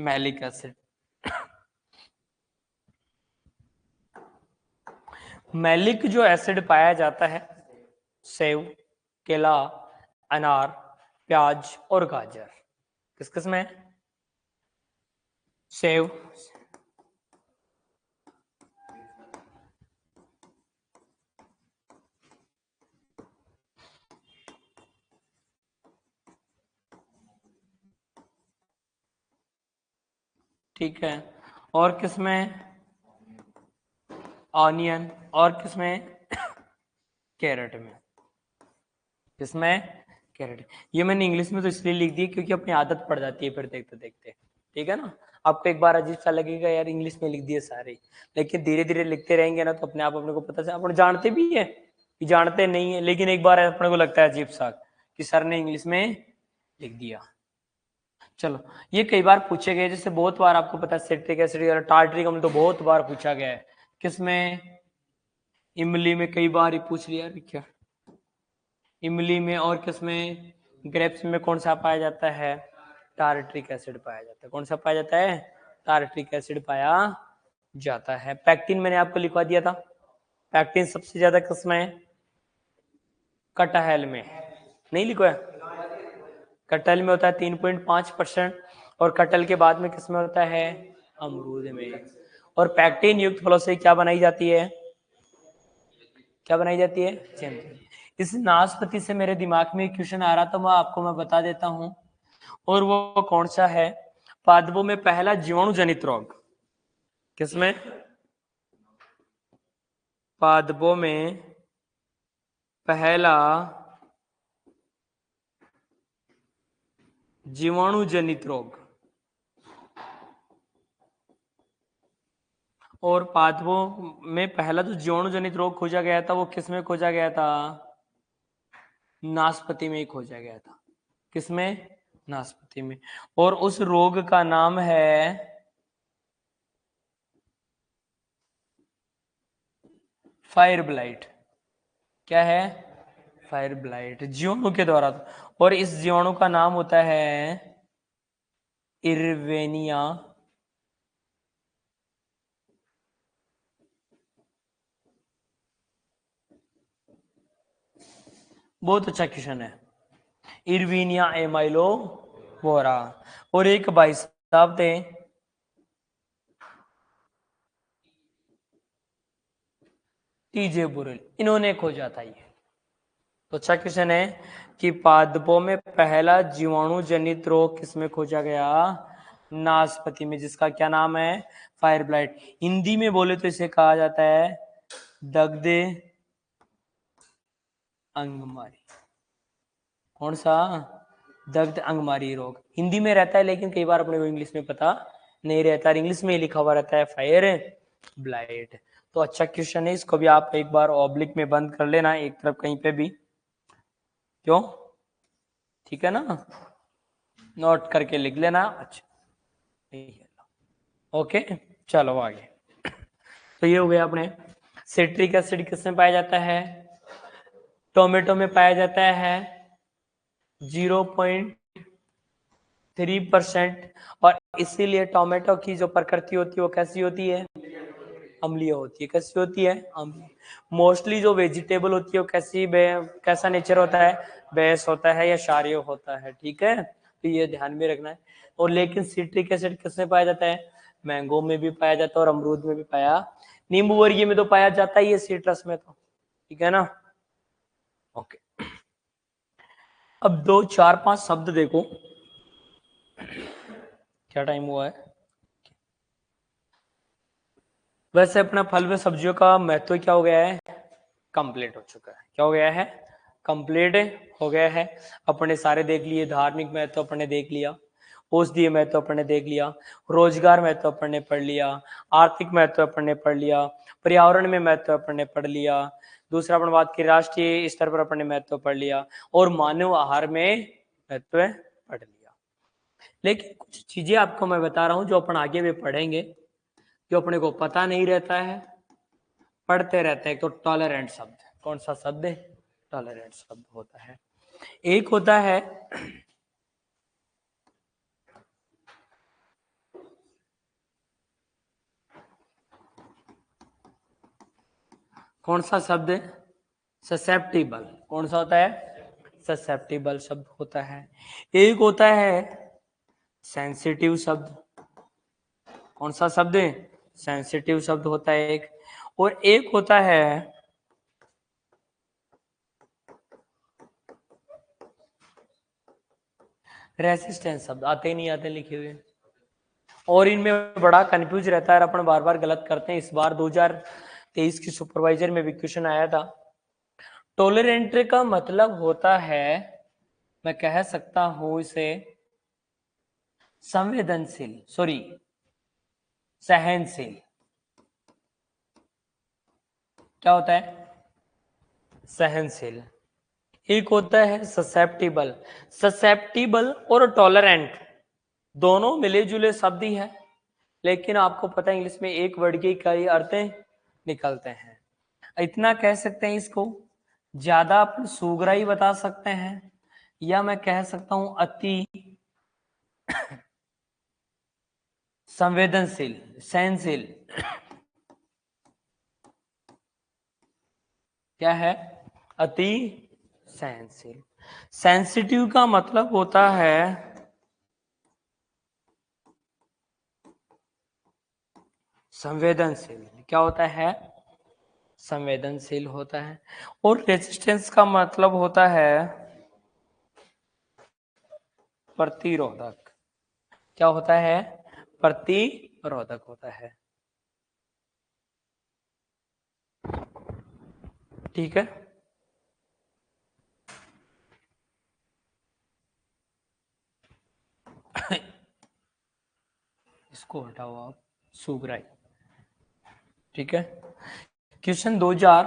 Malic acid. मैलिक जो एसिड पाया जाता है सेव, केला, अनार, प्याज और गाजर। किस किस में? सेव, ठीक है। और किसमें ऑनियन, और किसमें कैरेट में, किसमें कैरेट। ये मैंने इंग्लिश में तो इसलिए लिख दी क्योंकि अपनी आदत पड़ जाती है फिर देखते देखते, ठीक है ना। आपको एक बार अजीब सा लगेगा यार इंग्लिश में लिख दिए सारे, लेकिन धीरे धीरे लिखते रहेंगे ना तो अपने आप अपने को पता चल, अपन जानते भी है कि जानते नहीं है, लेकिन एक बार अपने को लगता है अजीब सा कि सर ने इंग्लिश में लिख दिया। चलो, ये कई बार पूछे गए, जैसे बहुत बार आपको पता है सिट्रिक एसिड और टार्ट्रिक अम्ल तो बहुत बार पूछा गया है। किसमें, इमली में कई बार ही पूछ लिया क्या, इमली में। और किसमें, ग्रेप्स में कौन सा पाया जाता है, टार्ट्रिक एसिड पाया जाता है। कौन सा पाया जाता है, टार्ट्रिक एसिड पाया जाता है। पैक्टिन मैंने आपको लिखवा दिया था, पैक्टिन सबसे ज्यादा किसमें, कटहल में, नहीं लिखवाया, कटहल में होता है 3.5%, और कटहल के बाद में किसमें होता है, अमरूद में। और पैक्टिन युक्त फलों से क्या बनाई जाती है, क्या बनाई जाती है, जैम। इस नाशपाती से मेरे दिमाग में क्वेश्चन आ रहा था, मैं आपको मैं बता देता हूं, और वो कौन सा है, पादपों में पहला जीवाणु जनित रोग, किसमें, पादपों में पहला जीवाणु जनित रोग। और पादपों में पहला जो जीवाणु जनित रोग खोजा गया था वो किसमें खोजा गया था, नाशपाती में ही खोजा गया था। किसमें, नाशपाती में। और उस रोग का नाम है फायर ब्लाइट। क्या है, फायर ब्लाइट, जीवाणु के द्वारा। और इस जीवाणु का नाम होता है इरवेनिया बहुत अच्छा क्वेश्चन है, इरविनिया एमाइलो वोरा। और एक भाई साहब थे, टीजे बुरेल, इन्होंने खोजा था ये। तो अच्छा क्वेश्चन है कि पादपों में पहला जीवाणु जनित रोग किसमें खोजा गया, नाशपाती में, जिसका क्या नाम है, फायर ब्लाइट। हिंदी में बोले तो इसे कहा जाता है दग्धे अंगमारी। कौन सा, दग्ध अंगमारी रोग, हिंदी में रहता है लेकिन कई बार अपने को इंग्लिश में पता नहीं रहता, इंग्लिश में लिखा हुआ रहता है फायर ब्लाइट। तो अच्छा क्वेश्चन है, इसको भी आप एक बार ऑब्लिक में बंद कर लेना एक तरफ कहीं पे भी, क्यों, ठीक है ना, नोट करके लिख लेना। अच्छा, ओके, चलो आगे। तो ये हो गया अपने, सिट्रिक एसिड किसमें पाया जाता है, टोमेटो में पाया जाता है 0.3%। और इसीलिए टोमेटो की जो प्रकृति होती है वो कैसी होती है, अम्लीय होती है। कैसी होती है, अम्लीय। मोस्टली जो वेजिटेबल होती है वो कैसी, कैसा नेचर होता है, बेस होता है या क्षारीय होता है, ठीक है, तो ये ध्यान में रखना है। और लेकिन सिट्रिक एसिड किसमें पाया जाता है, मैंगो में भी पाया जाता है और अमरूद में भी पाया, नींबू वर्गीय में तो पाया जाता ही है, सिट्रस में तो, ठीक है ना। ओके, अब 2 4 5 शब्द देखो, क्या टाइम हुआ है। वैसे अपना फल व सब्जियों का महत्व क्या हो गया है, कंप्लीट हो चुका है। क्या हो गया है, कंप्लीट हो गया है। अपने सारे देख लिए, धार्मिक महत्व अपने देख लिया, औषधीय महत्व अपने देख लिया, रोजगार महत्व अपने पढ़ लिया, आर्थिक महत्व अपने पढ़ लिया, पर्यावरण में महत्व अपने पढ़ लिया, दूसरा अपन बात की राष्ट्रीय स्तर पर अपने महत्व पढ़ लिया, और मानव आहार में महत्व पढ़ लिया। लेकिन कुछ चीजें आपको मैं बता रहा हूं जो अपन आगे भी पढ़ेंगे, जो अपने को पता नहीं रहता है, पढ़ते रहते हैं। तो टॉलरेंट शब्द, कौन सा शब्द है, टॉलरेंट शब्द होता है। एक होता है कौन सा शब्द है, ससेप्टिबल। कौन सा होता है, ससेप्टिबल शब्द होता है। एक होता है सेंसिटिव शब्द, कौन सा शब्द? सेंसिटिव शब्द होता है एक। और एक होता है रेसिस्टेंस शब्द। आते ही नहीं आते लिखे हुए, और इनमें बड़ा कंफ्यूज रहता है, अपन बार बार गलत करते हैं। इस बार 2023 की सुपरवाइजर में भी क्वेश्चन आया था। टॉलरेंट का मतलब होता है, मैं कह सकता हूं इसे संवेदनशील, सॉरी सहनशील। क्या होता है? सहनशील। एक होता है ससेप्टिबल। ससेप्टिबल और टॉलरेंट दोनों मिले जुले शब्द ही है, लेकिन आपको पता है इंग्लिश में एक वर्ड के कई अर्थ निकलते हैं। इतना कह सकते हैं इसको, ज्यादा अपन सुगराई बता सकते हैं, या मैं कह सकता हूं अति संवेदनशील, सहनशील। क्या है? अति सहनशील। सेंसिटिव का मतलब होता है संवेदनशील। क्या होता है? संवेदनशील होता है। और रेजिस्टेंस का मतलब होता है प्रतिरोधक। क्या होता है? प्रतिरोधक होता है। ठीक है। इसको हटाओ आप, सुगराई। ठीक है। क्वेश्चन 2000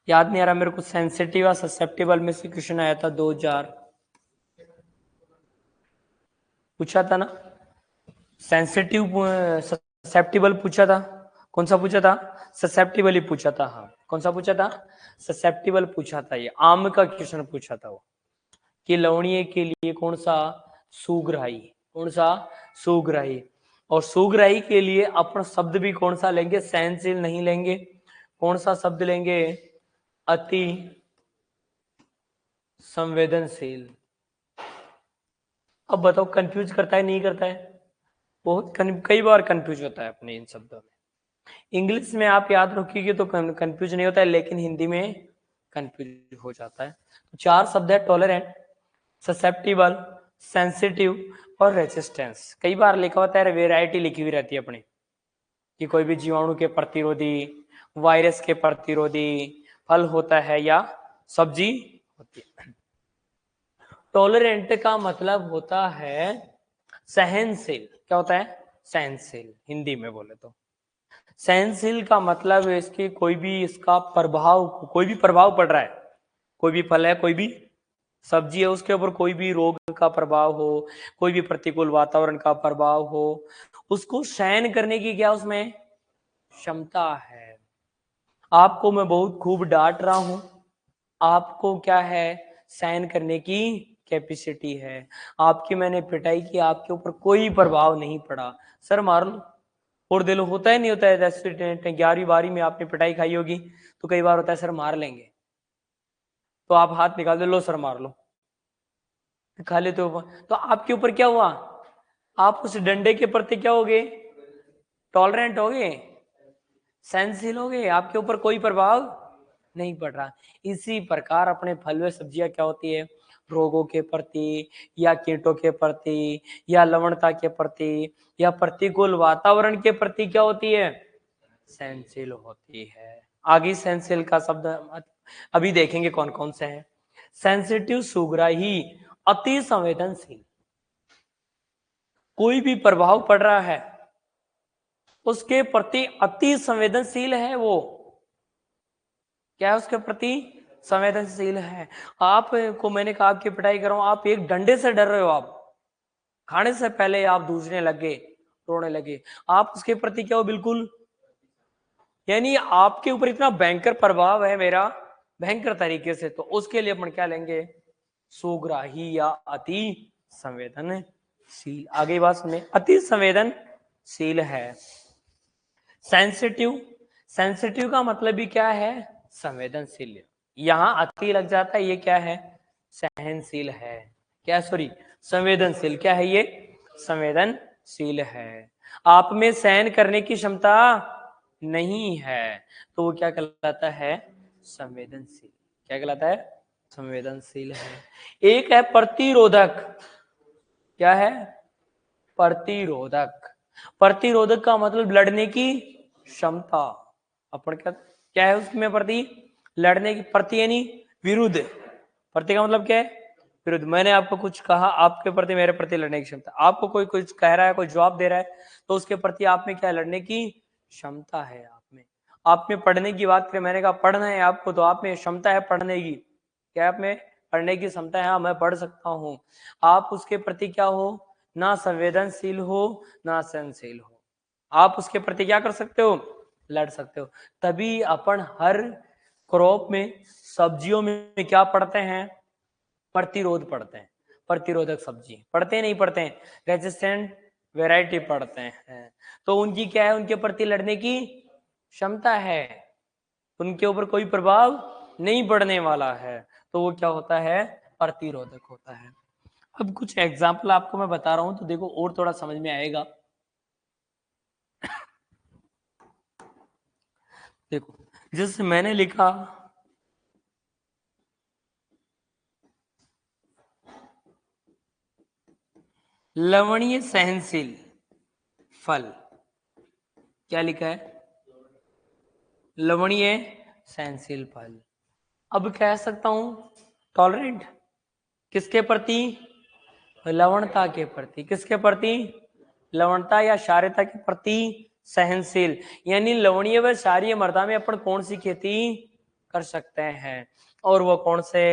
याद नहीं आ रहा मेरे को, सेंसिटिव या ससेप्टेबल में से क्वेश्चन आया था 2000, पूछा था ना। सेंसिटिव ससेप्टेबल पूछा था। कौन सा पूछा था? ससेप्टेबल ही पूछा था। हाँ, कौन सा पूछा था? ससेप्टेबल पूछा था। ये आम का क्वेश्चन पूछा था वो, कि लवणीय के लिए कौन सा सुग्राही, कौन सा सुग्राही। और सुग्राही के लिए अपन शब्द भी कौन सा लेंगे? सहनशील नहीं लेंगे। कौन सा शब्द लेंगे? अति संवेदनशील। अब बताओ कंफ्यूज करता है नहीं करता है? बहुत कई बार कंफ्यूज होता है अपने इन शब्दों में। इंग्लिश में आप याद रखिए तो कंफ्यूज नहीं होता है, लेकिन हिंदी में कंफ्यूज हो जाता है। तो चार शब्द है: टॉलरेंट, ससेप्टिबल, सेंसिटिव और रेजिस्टेंस। कई बार लिखा होता है, वेराइटी लिखी हुई रहती है अपनी, कि कोई भी जीवाणु के प्रतिरोधी, वायरस के प्रतिरोधी फल होता है या सब्जी होती है। टॉलरेंट का मतलब होता है सहनशील। क्या होता है? सहनशील, हिंदी में बोले तो। सहनशील का मतलब है इसकी कोई भी इसका प्रभाव, कोई भी प्रभाव पड़ रहा है, कोई भी फल है, कोई भी सब्जी है, उसके ऊपर कोई भी रोग का प्रभाव हो, कोई भी प्रतिकूल वातावरण का प्रभाव हो, उसको सहन करने की क्या उसमें क्षमता है। आपको मैं बहुत खूब डांट रहा हूं, आपको क्या है? सहन करने की कैपेसिटी है। आपकी मैंने पिटाई की, आपके ऊपर कोई प्रभाव नहीं पड़ा, सर मार लो और दे लो। होता है नहीं होता है? जैसे 11वीं 12वीं में आपने पिटाई खाई होगी, तो कई बार होता है सर मार लेंगे, तो आप हाथ निकाल दो, लो सर मार लो, खा लेते हो। तो आपके ऊपर क्या हुआ? आप उस डंडे के प्रति क्या हो गए? टॉलरेंट हो गए, सहनशील हो गए, आपके ऊपर कोई प्रभाव नहीं पड़ रहा। इसी प्रकार अपने फल व सब्जियां क्या होती है? रोगों के प्रति या कीटों के प्रति या लवणता के प्रति या प्रतिकूल वातावरण के प्रति क्या होती है? सहनशील होती है। आगे सहनशील का शब्द अभी देखेंगे कौन कौन से हैं। सेंसिटिव सुग्राही, अति संवेदनशील। कोई भी प्रभाव पड़ रहा है उसके प्रति अति संवेदनशील है वो। क्या है? उसके प्रति संवेदनशील है। आपको मैंने कहा आपकी पिटाई कर रहा हूं, आप एक डंडे से डर रहे हो, आप खाने से पहले आप दूसरे लगे, रोने लगे, आप उसके प्रति क्या हो? बिल्कुल, यानी आपके ऊपर इतना भयंकर प्रभाव है मेरा, भयंकर तरीके से, तो उसके लिए अपन क्या लेंगे? सुग्राही या अति संवेदनशील। आगे बात सुने, अति संवेदनशील है। सेंसिटिव, सेंसिटिव का मतलब भी क्या है? संवेदनशील। यहां अति लग जाता है, ये क्या है? सहनशील है। क्या? सॉरी, संवेदनशील। क्या है ये? संवेदनशील है। आप में सहन करने की क्षमता नहीं है, तो वो क्या कहलाता है? संवेदनशील। क्या कहलाता है? संवेदनशील है। एक है प्रतिरोधक। क्या है? प्रतिरोधक। प्रतिरोधक का मतलब लड़ने की क्षमता। अपन क्या क्या है उसमें? प्रति, लड़ने की, प्रति यानी विरुद्ध। प्रति का मतलब क्या है? विरुद्ध। मैंने आपको कुछ कहा, आपके प्रति मेरे प्रति लड़ने की क्षमता। आपको कोई कुछ कह रहा है, कोई जवाब दे रहा है, तो उसके प्रति आप में क्या, लड़ने की क्षमता है आप में। आप में पढ़ने की बात करें, मैंने कहा पढ़ना है आपको, तो आप में क्षमता है पढ़ने की। क्या आप में पढ़ने की क्षमता है? हाँ, मैं पढ़ सकता हूँ। आप उसके प्रति क्या हो? ना संवेदनशील हो, ना सहनशील हो। आप उसके प्रति क्या कर सकते हो? लड़ सकते हो। तभी अपन हर क्रॉप में, सब्जियों में क्या पढ़ते हैं? प्रतिरोध पढ़ते हैं। प्रतिरोधक सब्जी पढ़ते हैं, नहीं पढ़ते हैं? रेजिस्टेंट वैरायटी पढ़ते हैं। तो उनकी क्या है? उनके प्रति लड़ने की क्षमता है, उनके ऊपर कोई प्रभाव नहीं पड़ने वाला है, तो वो क्या होता है? प्रतिरोधक होता है। अब कुछ एग्जाम्पल आपको मैं बता रहा हूं, तो देखो और थोड़ा समझ में आएगा। देखो, जैसे मैंने लिखा लवणीय सहनशील फल। क्या लिखा है? लवणीय सहनशील फल। अब कह सकता हूं टॉलरेंट। किसके प्रति? लवणता के प्रति। किसके प्रति? लवणता या क्षारीयता के प्रति सहनशील। यानी लवणीय व क्षारीय मृदा में अपन कौन सी खेती कर सकते हैं, और वो कौन से,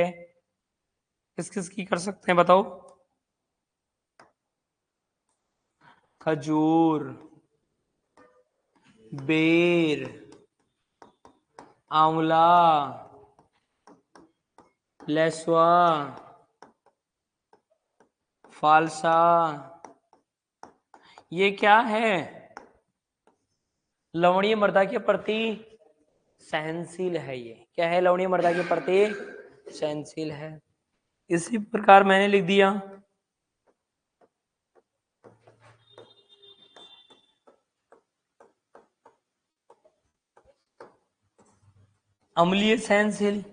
किस किस की कर सकते हैं बताओ? खजूर, बेर, आंवला, लेसुआ, फालसा। ये क्या है? लवणीय मृदा के प्रति सहनशील है। ये क्या है? लवणीय मृदा के प्रति सहनशील है। इसी प्रकार मैंने लिख दिया अम्लीय सहनशील।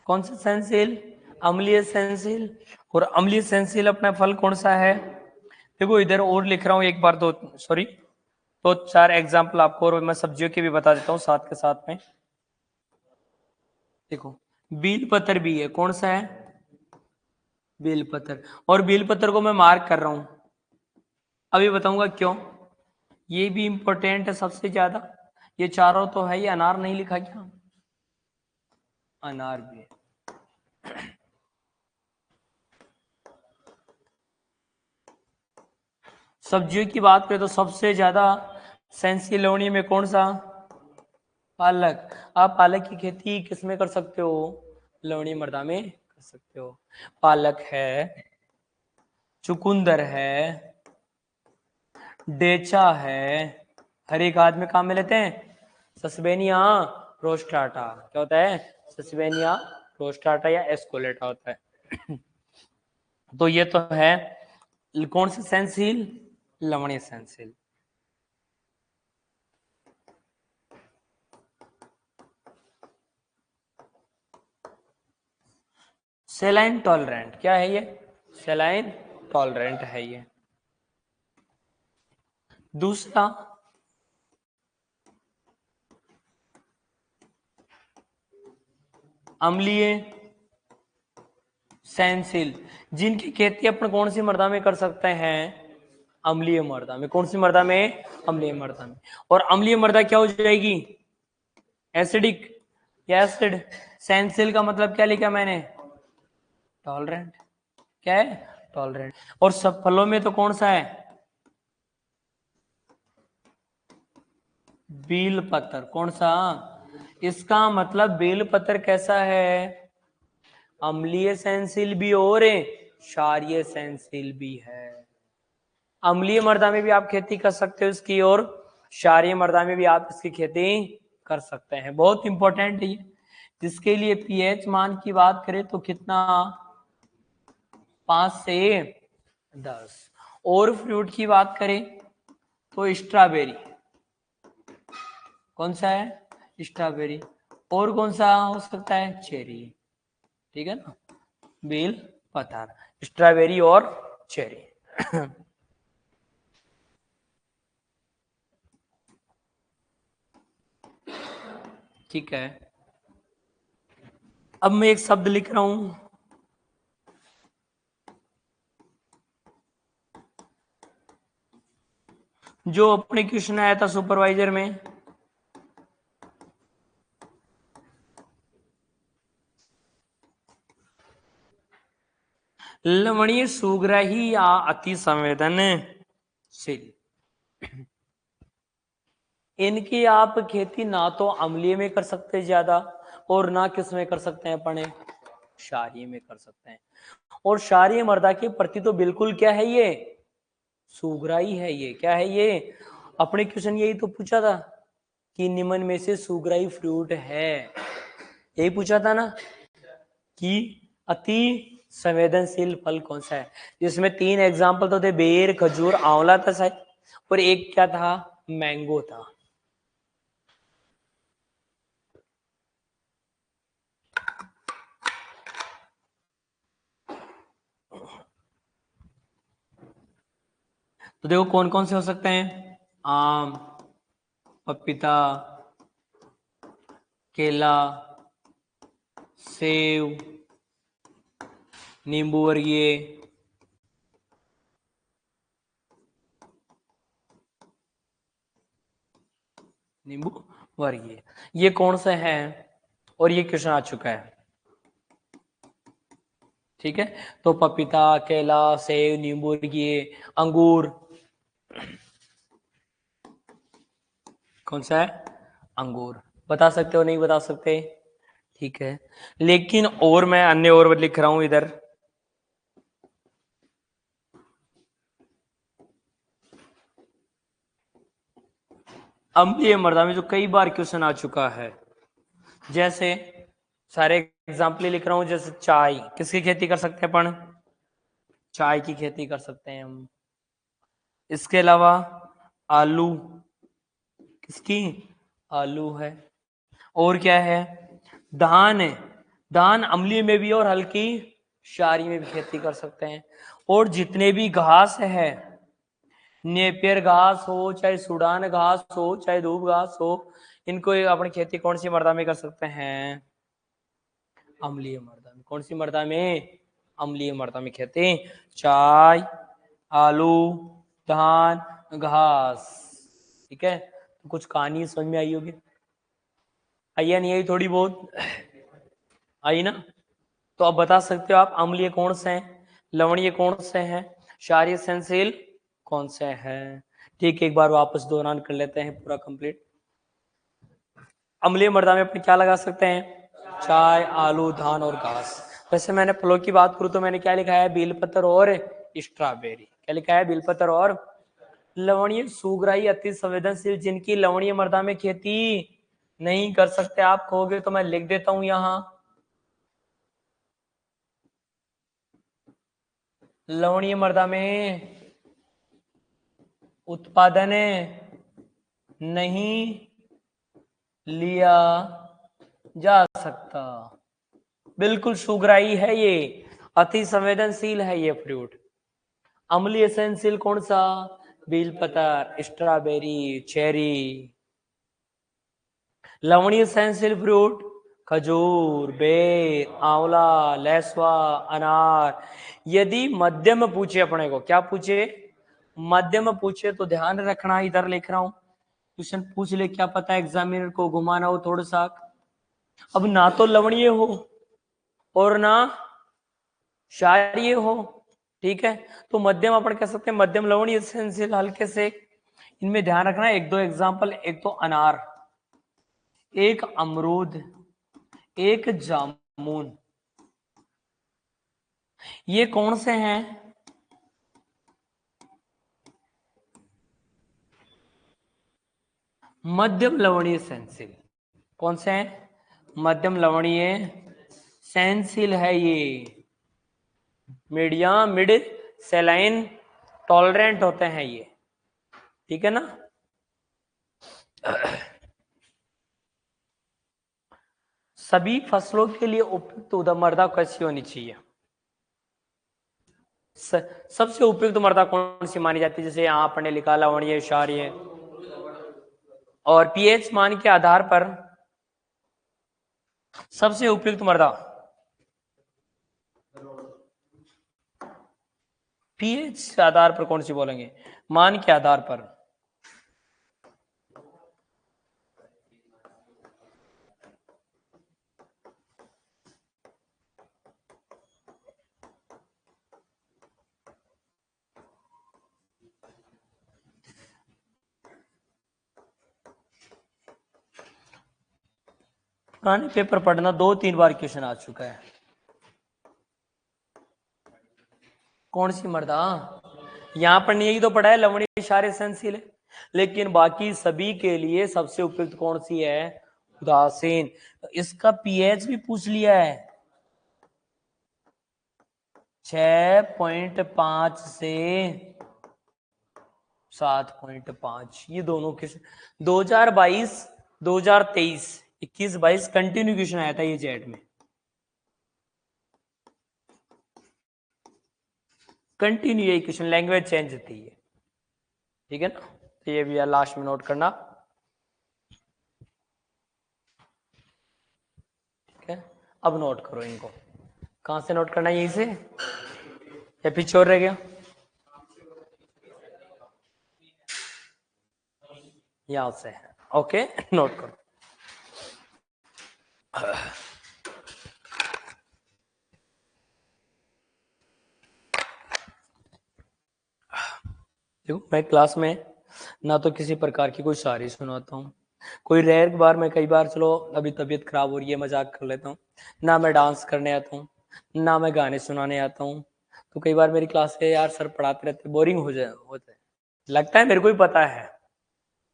कौन सा सहनशील? अम्लीय सहनशील। और अम्लीय सहनशील अपना फल कौन सा है? देखो इधर और लिख रहा हूं एक बार, दो सॉरी, तो चार एग्जाम्पल आपको, और मैं सब्जियों के भी बता देता हूँ साथ के साथ में। देखो, बील पत्र भी है। कौन सा है? बेल पत्र। और बेल पत्र को मैं मार्क कर रहा हूं, अभी बताऊंगा क्यों। ये भी इंपॉर्टेंट है सबसे ज्यादा। ये चारों तो है। ये अनार नहीं लिखा क्या? अनार भी है। सब्जियों की बात करें तो सबसे ज्यादा सेंसी लवणीय में कौन सा? पालक। आप पालक की खेती किस में कर सकते हो? लवणीय मृदा में कर सकते हो। पालक है, चुकुंदर है, डेचा है, हरी खाद में काम में लेते हैं, सस्पेनिया रोस्टाटा। क्या होता है? सस्पेनिया रोस्टाटा या एस्कोलेटा होता है। तो ये तो है कौन से सेंसिल? लवणीय सेंसिल। सेलाइन टॉलरेंट। क्या है ये? सेलाइन टॉलरेंट है ये। दूसरा, अम्लीय सेंसिल। जिनकी खेती अपन कौन सी मृदा में कर सकते हैं? अम्लीय मृदा में। कौन सी मृदा में? अम्लीय मृदा में। और अम्लीय मृदा क्या हो जाएगी? एसिडिक या एसिड। सेंसिल का मतलब क्या लिखा मैंने? टॉलरेंट। क्या है? टॉलरेंट। और सब फलों में तो कौन सा है? बेल पत्र। कौन सा? इसका मतलब बेल पत्र कैसा है? अम्लीय सेंसिल भी और क्षारीय सेंसिल भी है। अम्लीय मृदा में भी आप खेती कर सकते हो इसकी, और क्षारीय मृदा में भी आप इसकी खेती कर सकते हैं। बहुत इंपॉर्टेंट है ये। जिसके लिए पीएच मान की बात करें तो कितना? 5 से 10। और फ्रूट की बात करें तो स्ट्रॉबेरी कौन सा है, स्ट्रॉबेरी। और कौन सा हो सकता है, चेरी, ठीक है ना, बेल पतर, स्ट्रॉबेरी और चेरी। ठीक है, अब मैं एक शब्द लिख रहा हूं, जो अपने क्वेश्चन आया था सुपरवाइजर में, लवणीय सुग्राही या अति संवेदनशील। इनकी आप खेती ना तो अम्लीय में कर सकते ज्यादा, और ना किस में कर सकते हैं अपने, क्षारीय में कर सकते हैं। और क्षारीय मृदा के प्रति तो बिल्कुल क्या है ये, सुग्राही है। ये क्या है, ये अपने क्वेश्चन यही तो पूछा था कि निम्न में से सुग्राही फ्रूट है, यही पूछा था ना, कि अति संवेदनशील फल कौन सा है। जिसमें 3 एग्जाम्पल तो थे, बेर, खजूर, आंवला था शायद, और एक क्या था, मैंगो था। तो देखो कौन कौन से हो सकते हैं, आम, पपीता, केला, सेब, नींबू वर्गीय, नींबू वर्गीय, ये कौन से हैं, और ये क्वेश्चन आ चुका है, ठीक है। तो पपीता, केला, सेब, नींबू वर्गीय, अंगूर, कौन सा है, अंगूर। बता सकते हो, नहीं बता सकते, ठीक है। लेकिन और मैं अन्य और लिख रहा हूं इधर, अम्लीय मृदा में जो कई बार क्वेश्चन आ चुका है, जैसे सारे एग्जाम्पल लिख रहा हूं, जैसे चाय, किसकी खेती कर सकते हैं अपन, चाय की खेती कर सकते हैं हम। इसके अलावा आलू, किसकी, आलू है। और क्या है, धान है, धान अम्लीय में भी और हल्की क्षारीय में भी खेती कर सकते हैं। और जितने भी घास है, नेपियर घास हो, चाहे सूडान घास हो, चाहे धूप घास हो, इनको अपनी खेती कौन सी मृदा में कर सकते हैं, अम्लीय मृदा में। कौन सी मृदा में, अम्लीय मृदा में खेती। चाय, आलू, धान, घास, ठीक है। तो कुछ कहानी समझ में आई होगी, आई या नहीं आई, थोड़ी बहुत आई ना। तो अब बता सकते हो आप, अम्लीय कौन से हैं, लवणीय कौन से हैं, क्षारीय संशील कौन से हैं। ठीक है, एक बार वापस दोहरान कर लेते हैं पूरा कंप्लीट। अम्लीय मृदा में अपने क्या लगा सकते हैं, चाय, आलू, धान और घास। वैसे मैंने फलों की बात करूं तो मैंने क्या लिखा है, बेलपत्र और स्ट्रॉबेरी। क्या लिखा है, बेलपत्र और। लवणीय सुग्राही अति संवेदनशील, जिनकी लवणीय मृदा में खेती नहीं कर सकते, आप कहोगे तो मैं लिख देता हूं यहां, लवणीय मृदा में उत्पादन नहीं लिया जा सकता। बिल्कुल सुग्राही है ये, अति संवेदनशील है ये फ्रूट। अम्लीय संवेदनशील कौन सा, बेलपत्र, स्ट्रॉबेरी, चेरी। लवणीय संवेदनशील फ्रूट, खजूर, बेर, आंवला, लेसवा, अनार। यदि मध्यम पूछे अपने को, क्या पूछे, मध्यम पूछे, तो ध्यान रखना, इधर लिख रहा हूं, क्वेश्चन पूछ ले, क्या पता एग्जामिनर को घुमाना हो थोड़ा सा। अब ना तो लवणीय हो और ना क्षारीय हो, ठीक है। तो मध्यम अपन कह सकते हैं, मध्यम लवणीय संवेदनशील हल्के से। इनमें ध्यान रखना, एक दो एग्जाम्पल, एक तो अनार, एक अमरूद, एक जामुन, ये कौन से हैं, मध्यम लवणीय संवेदनशील। कौन से हैं, मध्यम लवणीय संवेदनशील है ये, मीडियम, मिड सैलाइन टॉलरेंट होते हैं ये। ठीक है ना। सभी फसलों के लिए उपयुक्त मृदा कैसी होनी चाहिए? सबसे उपयुक्त मृदा कौन सी मानी जाती है? जैसे यहाँ आपने लिखा लवणीय, क्षारीय और पीएच मान के आधार पर सबसे उपयुक्त मृदा पीएच के आधार पर कौन सी बोलेंगे? मान के आधार पर पुराने पेपर पढ़ना, 2-3 बार क्वेश्चन आ चुका है। कौन सी मृदा? यहाँ पर यही तो पढ़ा है, लवणीय, क्षारीय, सहनशील। लेकिन बाकी सभी के लिए सबसे उपयुक्त कौन सी है? उदासीन। इसका पीएच भी पूछ लिया है, 6.5 से 7.5। ये दोनों किस 2022, 2023, 21-22 कंटिन्यू क्वेश्चन आया था ये जेट में, कंटिन्यू यही क्वेश्चन, लैंग्वेज चेंज थी ये। ठीक है ना, तो ये भी लास्ट में नोट करना। ठीक है, अब नोट करो इनको। कहां से नोट करना है? यहीं से या पीछे और रह गया? यहां से। ओके, नोट करो। देखो, मैं क्लास में ना तो किसी प्रकार की कोई शायरी सुनाता हूँ, कोई रेयर बार मैं कई बार, चलो अभी तबीयत खराब हो रही है, मजाक कर लेता हूँ। ना मैं डांस करने आता हूँ, ना मैं गाने सुनाने आता हूँ। तो कई बार मेरी क्लास से यार सर पढ़ाते रहते, बोरिंग होते हैं। लगता है मेरे को ही पता है।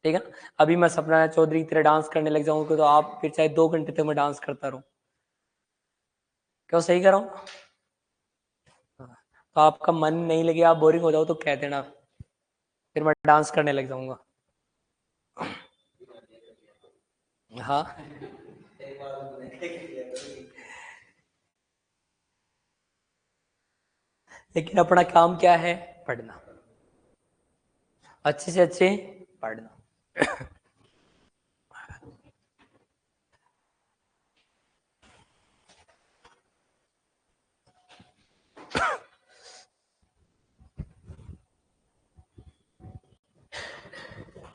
ठीक है ना। अभी मैं सपना चौधरी की तरह डांस करने लग जाऊंगा तो आप फिर चाहे 2 घंटे तक मैं डांस करता रहूं। क्यों, सही कर रहा हूँ? तो आपका मन नहीं लगे, आप बोरिंग हो जाओ तो कह देना, फिर मैं डांस करने लग जाऊंगा। हाँ, लेकिन अपना काम क्या है? पढ़ना, अच्छे से अच्छे पढ़ना।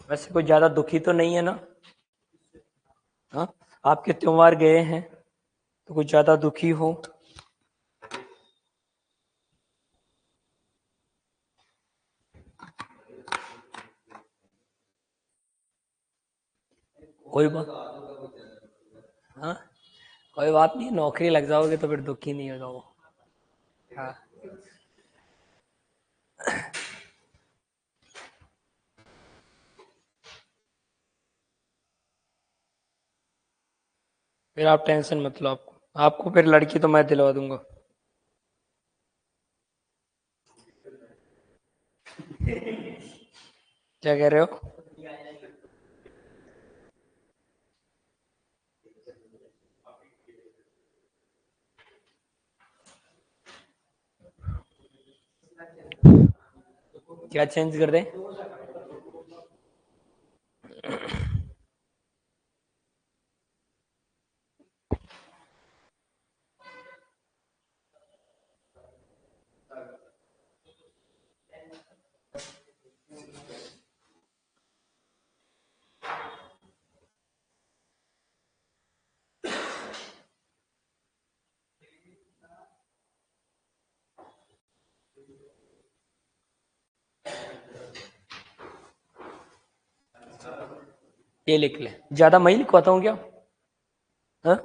वैसे कोई ज्यादा दुखी तो नहीं है ना? हाँ, आपके त्योहार गए हैं तो कुछ ज्यादा दुखी हो? कोई बात, हाँ, कोई बात नहीं, नौकरी लग जाओगे तो फिर दुखी नहीं हो जाओगे। हाँ, फिर आप टेंशन मत लो। आपको आपको फिर लड़की तो मैं दिलवा दूंगा। क्या कह रहे हो? क्या चेंज कर दें? ये लिख ले, ज्यादा मैं ही लिखवाता हूँ क्या? हाँ,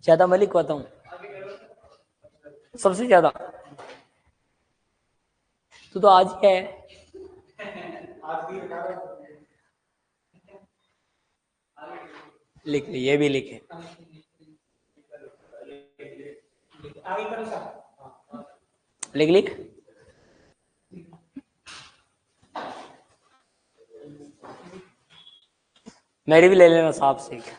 ज्यादा मैं लिखवाता हूँ सबसे ज्यादा। तो आज क्या है? लिख ले, ये भी लिखे। लिख लिख। मेरी भी ले लेना सांप सीख।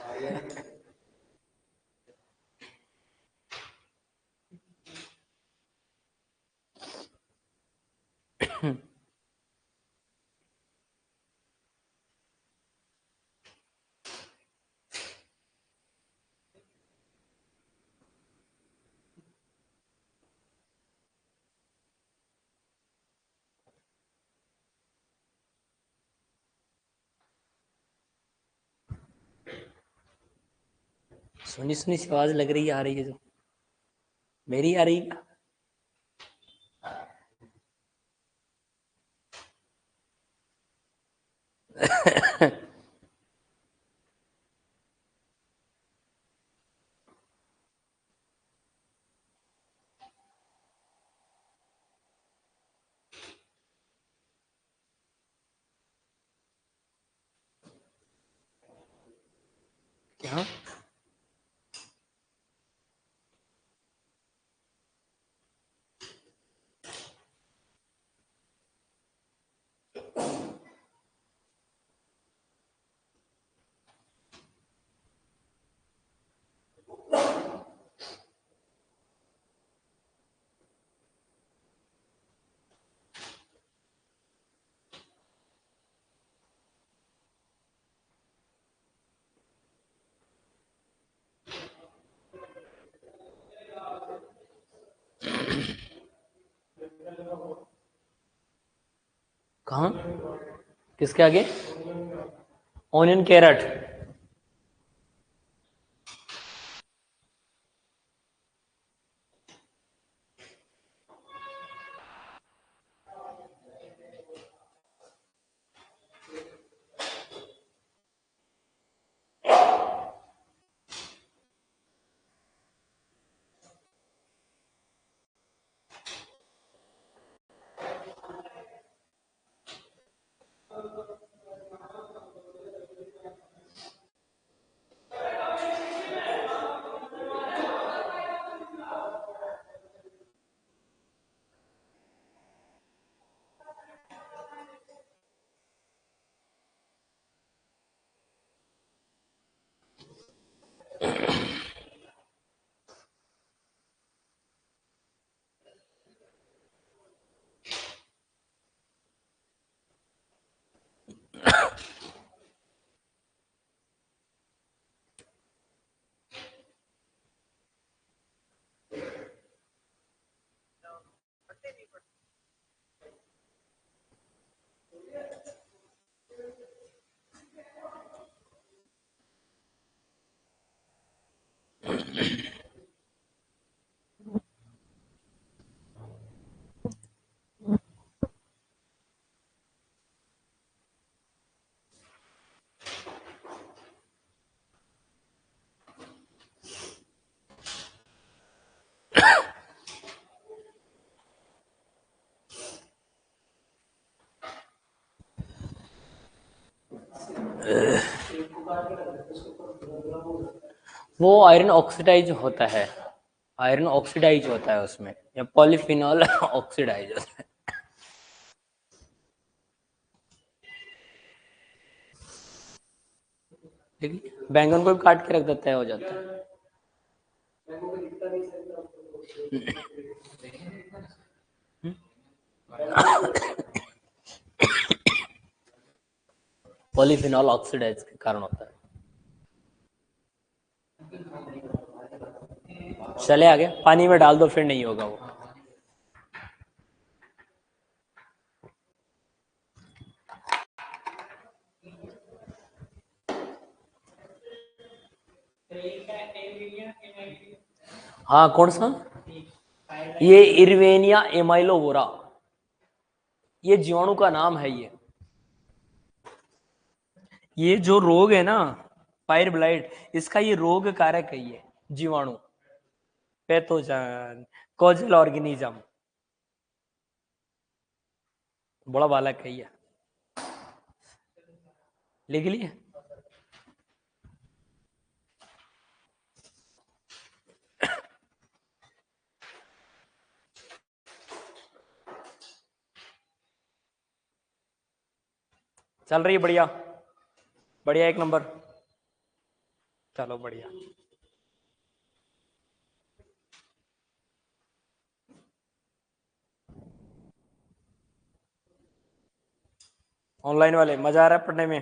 सुनी सुनी सी आवाज लग रही है, आ रही है जो मेरी आ रही है। क्या? कहाँ? किसके आगे? Onion carrot. वो आयरन ऑक्सीडाइज होता है, आयरन ऑक्सीडाइज होता है उसमें, या पॉलीफिनॉल ऑक्सीडाइज होता है। लेकिन बैंगन को भी काट के रख देता है, हो जाता है। पॉलीफिनॉल ऑक्सीडाइज के कारण होता है। चले आगे, पानी में डाल दो फिर नहीं होगा वो। हाँ, कौन सा? ये इरवेनिया एमाइलोवोरा, ये जीवाणु का नाम है। ये जो रोग है ना, पायर ब्लाइट, इसका ये रोग कारक है, ये जीवाणु, पैथोजन, कॉजल ऑर्गेनिज्म, बड़ा बालक है ये। लिख लिए? चल रही है बढ़िया। बढ़िया, 1 नंबर। चलो बढ़िया। ऑनलाइन वाले मजा आ रहा है पढ़ने में?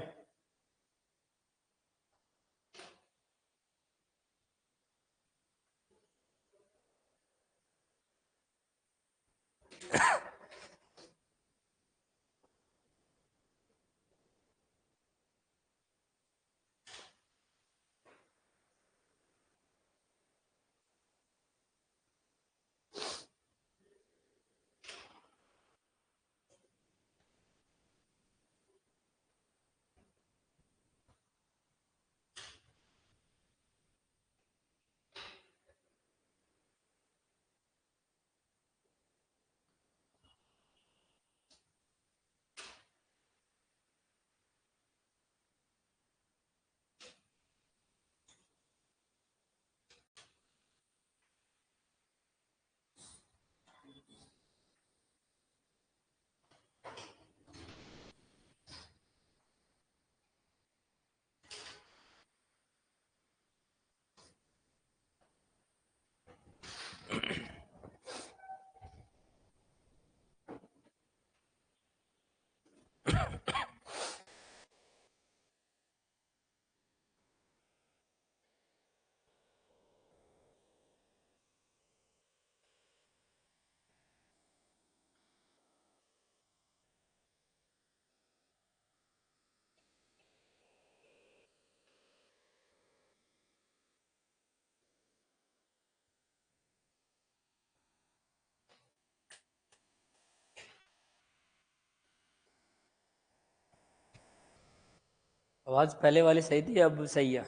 आवाज पहले वाली सही थी, अब सही है?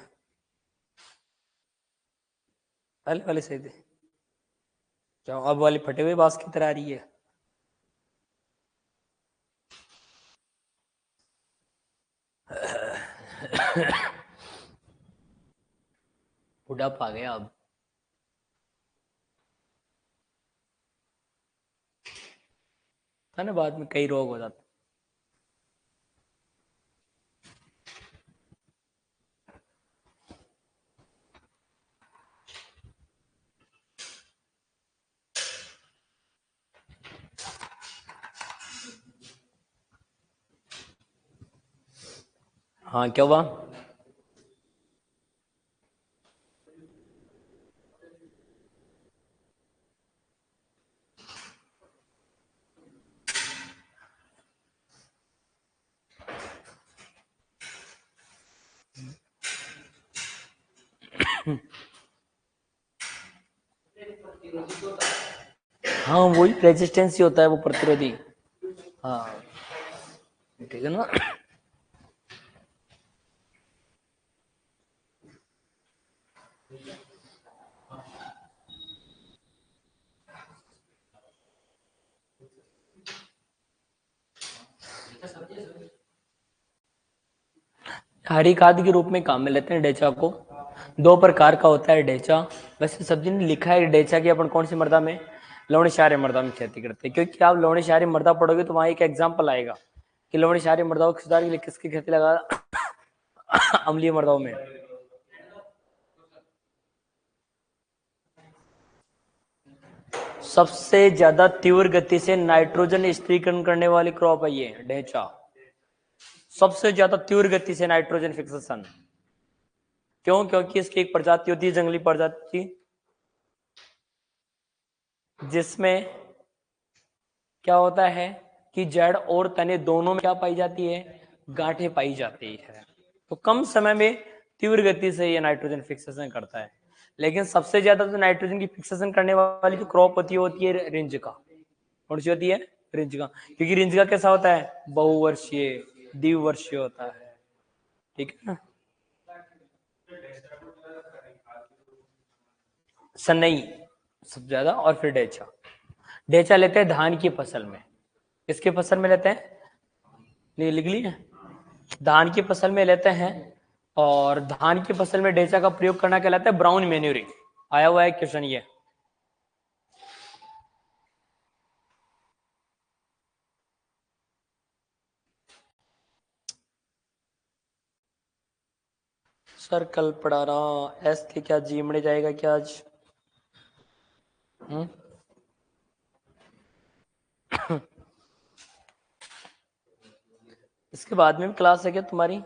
पहले वाली सही थी। क्या अब वाली फटे हुए बांस की तरह आ रही है? बुढ़ापा आ गया अब। था ना, बाद में कई रोग हो जाते। हाँ, क्या हुआ? हाँ, वही रेजिस्टेंस ही होता है, वो प्रतिरोधी। हाँ, ठीक है ना। हरी खाद के रूप में काम में लेते हैं डेचा को। 2 प्रकार का होता है डेचा। वैसे सब्जी ने लिखा है डेचा की अपन कौन सी मृदा में, लवण क्षारीय मृदा में खेती करते हैं, क्योंकि आप लवण क्षारीय मृदा पढ़ोगे तो वहां एक एग्जाम्पल आएगा कि लवण क्षारीय मृदाओं के सुधार के लिए किसकी खेती लगा। अम्लीय मृदाओं में। सबसे ज्यादा तीव्र गति से नाइट्रोजन स्थिरीकरण करने वाली क्रॉप है ये डेचा। सबसे ज्यादा तीव्र गति से नाइट्रोजन फिक्सेशन। क्यों? क्योंकि इसकी एक प्रजाति होती है, जंगली प्रजाति, जिसमें क्या होता है कि जड़ और तने दोनों में क्या पाई जाती है, गांठें पाई जाती है। तो कम समय में तीव्र गति से ये नाइट्रोजन फिक्सेशन करता है। लेकिन सबसे ज्यादा तो नाइट्रोजन की फिक्सेशन करने वाली जो क्रॉप होती है रेंज का। कौन सी होती है? रेंज का। क्योंकि रेंज का कैसा होता है, बहुवर्षीय द्विवर्षीय होता है। ठीक है ना। सनई सबसे ज्यादा, और फिर डेचा। डेचा लेते हैं धान की फसल में। किसकी फसल में लेते हैं? लिख ली है। धान की फसल में लेते हैं। और धान की फसल में डेचा का प्रयोग करना कहलाता है ब्राउन मेन्यूरिंग। आया हुआ है क्वेश्चन ये। सर कल पढ़ा रहा एस के क्या जी मड़े जाएगा क्या आज? इसके बाद में भी क्लास है क्या तुम्हारी?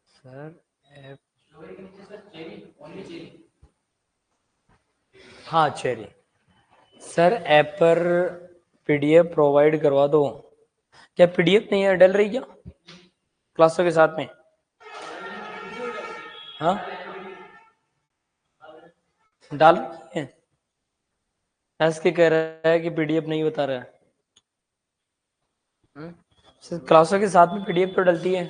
सर हाँ चेरी। सर ऐप पर पीडीएफ प्रोवाइड करवा दो। क्या पीडीएफ नहीं है डल रही क्या क्लासों के साथ में? हाँ डाल रही है। एस के कह रहा है कि पीडीएफ नहीं बता रहा है। सर क्लासों के साथ में पीडीएफ तो डलती है।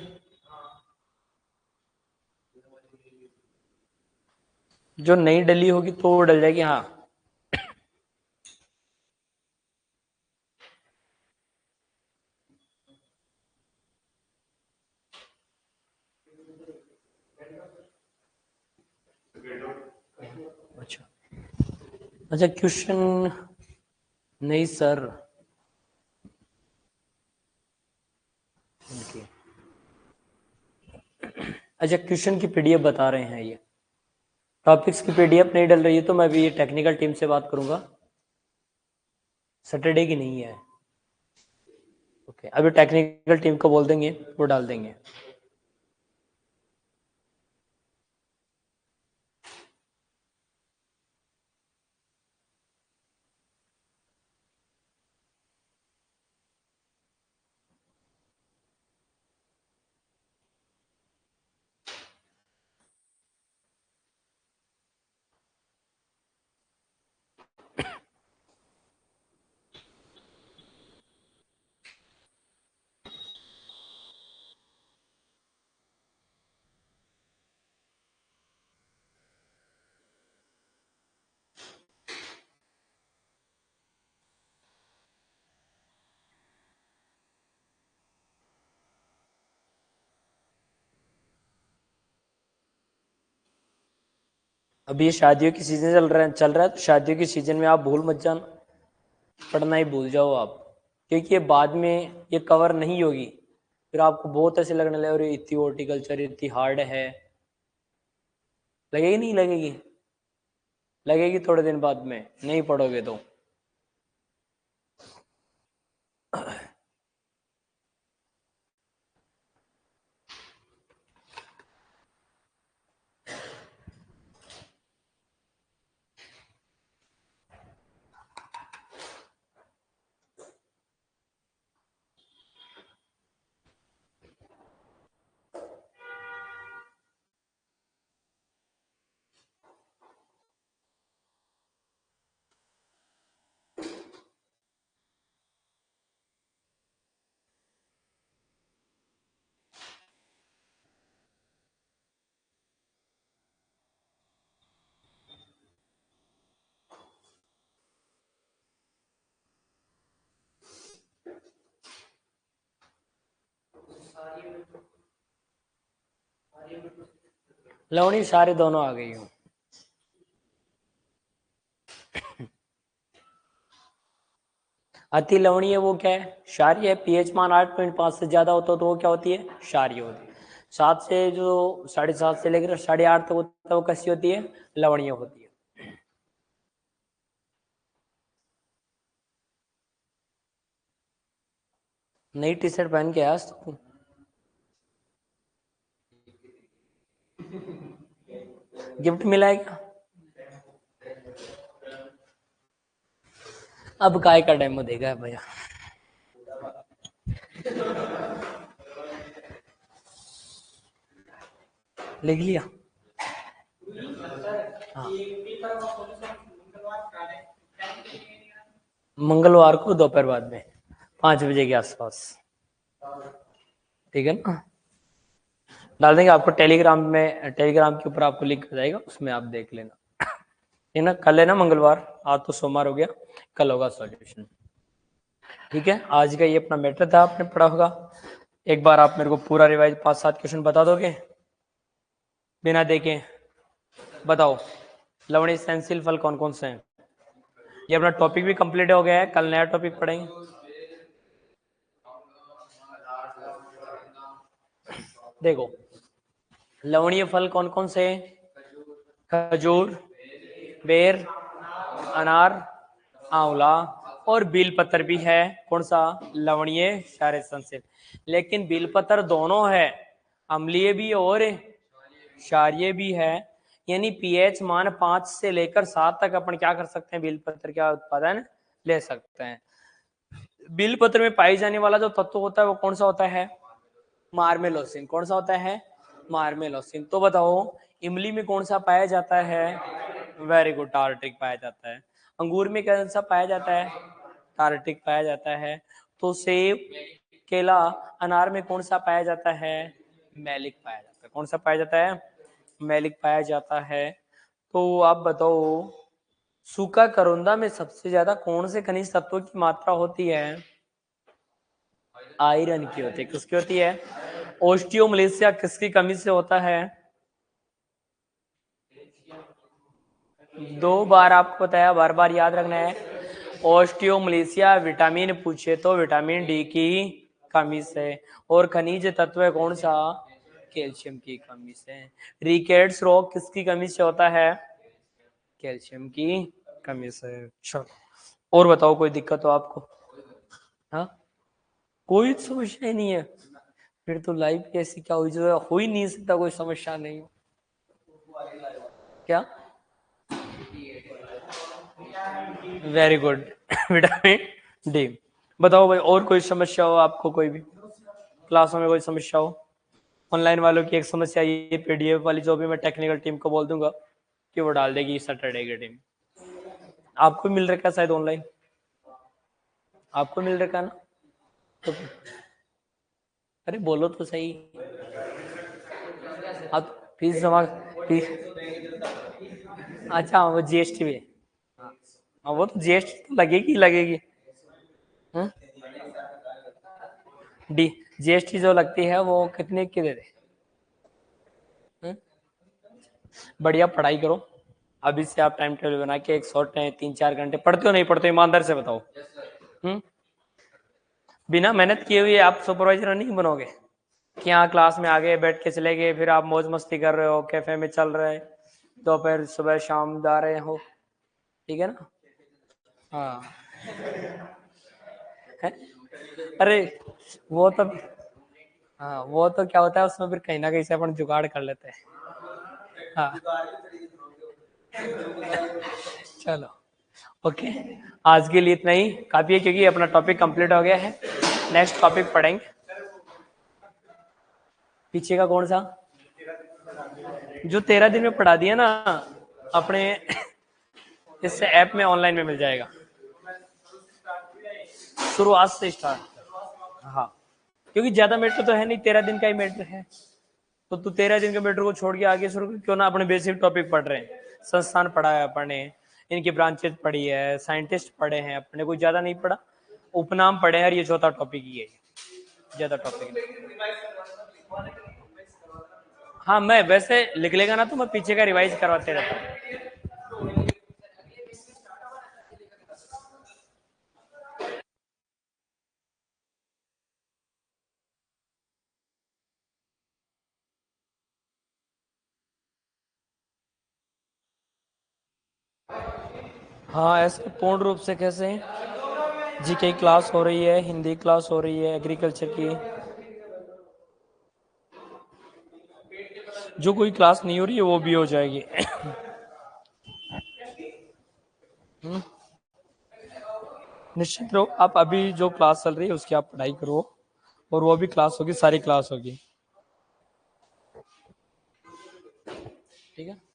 जो नहीं डली होगी तो वो डल जाएगी। हाँ अच्छा अच्छा क्वेश्चन नहीं सर। अच्छा क्वेश्चन की पीडीएफ बता रहे हैं ये। टॉपिक्स की पीडीएफ नहीं डल रही है तो मैं भी ये टेक्निकल टीम से बात करूंगा। सैटरडे की नहीं है। ओके अभी टेक्निकल टीम को बोल देंगे वो डाल देंगे। अभी ये शादियों की सीजन चल रहा है तो शादियों की सीजन में आप भूल मत जाना। पढ़ना ही भूल जाओ आप। क्योंकि ये बाद में ये कवर नहीं होगी। फिर आपको बहुत ऐसे लगने लगे और इतनी हॉर्टिकल्चर इतनी हार्ड है। लगेगी नहीं लगेगी? लगेगी थोड़े दिन बाद में नहीं पढ़ोगे तो। लवणी सारे दोनों आ गई हूँ। अति लवणीय वो क्या है? क्षारीय है। पीएच मान 8.5 से ज्यादा होता है तो वो क्या होती है? क्षारीय होती है। 7 से जो 7.5 से लेकर 8.5 तक होता है वो कैसी होती है? लवणीय होती है। नई टी शर्ट पहन के आज तो गिफ्ट मिला है क्या? अब काय का डेमो देगा भैया। लिख लिया। हाँ मंगलवार को दोपहर बाद में 5 बजे के आसपास। ठीक है ना? डाल देंगे आपको टेलीग्राम में। टेलीग्राम के ऊपर आपको लिंक आ जाएगा उसमें आप देख लेना। है ना? कल है ना मंगलवार। आज तो सोमवार हो गया। कल होगा सॉल्यूशन। ठीक है आज का ये अपना मैटर था आपने पढ़ा होगा। एक बार आप मेरे को पूरा रिवाइज 5-7 क्वेश्चन बता दोगे बिना देखे? बताओ लवणीय सहनशील फल कौन कौन से हैं? ये अपना टॉपिक भी कंप्लीट हो गया है, कल नया टॉपिक पढ़ेंगे। देखो लवणीय फल कौन कौन से? खजूर, बेर, अनार, आंवला और बेलपत्र भी है। कौन सा? लवणीय क्षारीय संसेचन। लेकिन बेलपत्र दोनों है, अम्लीय भी और क्षारीय भी है। यानी पीएच मान 5 से लेकर 7 तक अपन क्या कर सकते हैं, बेलपत्र का उत्पादन ले सकते हैं। बेलपत्र में पाई जाने वाला जो तत्व होता है वो कौन सा होता है? मार्मेलोसिन। कौन सा होता है? मार्मेलोसिन। तो बताओ इमली में कौन सा पाया जाता है? वेरी गुड, टार्ट्रिक पाया जाता है। अंगूर में कौन सा पाया जाता है? टार्ट्रिक पाया जाता है। तो सेब, केला, अनार में कौन सा पाया जाता है? मैलिक पाया जाता है। कौन सा पाया जाता है? मैलिक पाया जाता है। तो आप बताओ सूखा करोंदा में सबसे ज्यादा कौन से खनिज तत्वों की मात्रा होती है? आयरन की होती है। किसकी होती है? ओस्टियोमलेशिया किसकी कमी से होता है? 2 बार आपको बताया, बार बार याद रखना है। ओस्टियोमलेशिया विटामिन पूछे तो विटामिन डी की कमी से। और खनिज तत्व है कौन सा? कैल्शियम की कमी से। रिकेट्स रोग किसकी कमी से होता है? कैल्शियम की कमी से। चलो और बताओ कोई दिक्कत हो आपको? हाँ कोई समस्या ही नहीं है? फिर तो लाइफ कैसी क्या हुई जो हो ही नहीं सकता, कोई समस्या नहीं हो। क्या? Very good vitamin D. बताओ भाई और कोई समस्या हो आपको, कोई भी क्लासों में कोई समस्या हो? ऑनलाइन वालों की एक समस्या ये पीडीएफ वाली जो भी मैं टेक्निकल टीम को बोल दूंगा कि वो डाल देगी सैटरडे की टीम। आपको मिल रखा है शायद ऑनलाइन, आपको मिल रखा है ना? तो अरे बोलो तो सही। आप फीस जमा, फीस, अच्छा वो जीएसटी भी है। हाँ वो तो जीएसटी तो लगेगी लगेगी। डी जीएसटी जो लगती है वो कितने की दे दे? हम्म? बढ़िया पढ़ाई करो, अभी से आप टाइम टेबल बना के एक शॉर्ट 3-4 घंटे पढ़ते हो नहीं पढ़ते हो ईमानदार से बताओ। हम्म? बिना मेहनत किए हुए आप सुपरवाइजर नहीं बनोगे कि हाँ क्लास में आगे बैठ के चले गए, फिर आप मौज मस्ती कर रहे हो, कैफे में चल रहे, दोपहर सुबह शाम जा रहे हो। ठीक है ना? हाँ है? अरे वो तो, हाँ वो तो क्या होता है उसमें फिर कहीं ना कहीं से अपन जुगाड़ कर लेते हैं। हाँ चलो ओके, आज के लिए इतना ही काफी है क्योंकि अपना टॉपिक कंप्लीट हो गया है। नेक्स्ट टॉपिक पढ़ेंगे पीछे का कौन सा, जो 13 दिन में पढ़ा दिया ना अपने इससे ऐप में ऑनलाइन में मिल जाएगा, शुरुआत से स्टार्ट। हाँ क्योंकि ज्यादा मैटर तो है नहीं, 13 दिन का ही मैटर है। तो तू 13 दिन के मैटर को छोड़ के आगे शुरू क्यों ना, अपने बेसिक टॉपिक पढ़ रहे हैं, संस्थान पढ़ा है अपने, इनकी ब्रांचेज पढ़ी है, साइंटिस्ट पढ़े हैं अपने, कोई ज्यादा नहीं पढ़ा, उपनाम पढ़े हैं, और ये चौथा टॉपिक ही है, ज्यादा टॉपिक नहीं। हाँ मैं वैसे लिख लेगा ना तो मैं पीछे का रिवाइज करवाते रहता हूँ। हाँ ऐसे पूर्ण रूप से कैसे? जीके क्लास हो रही है, हिंदी क्लास हो रही है, एग्रीकल्चर की, जो कोई क्लास नहीं हो रही है वो भी हो जाएगी। निश्चित रहो, आप अभी जो क्लास चल रही है उसकी आप पढ़ाई करो, और वो भी क्लास होगी, सारी क्लास होगी। ठीक है।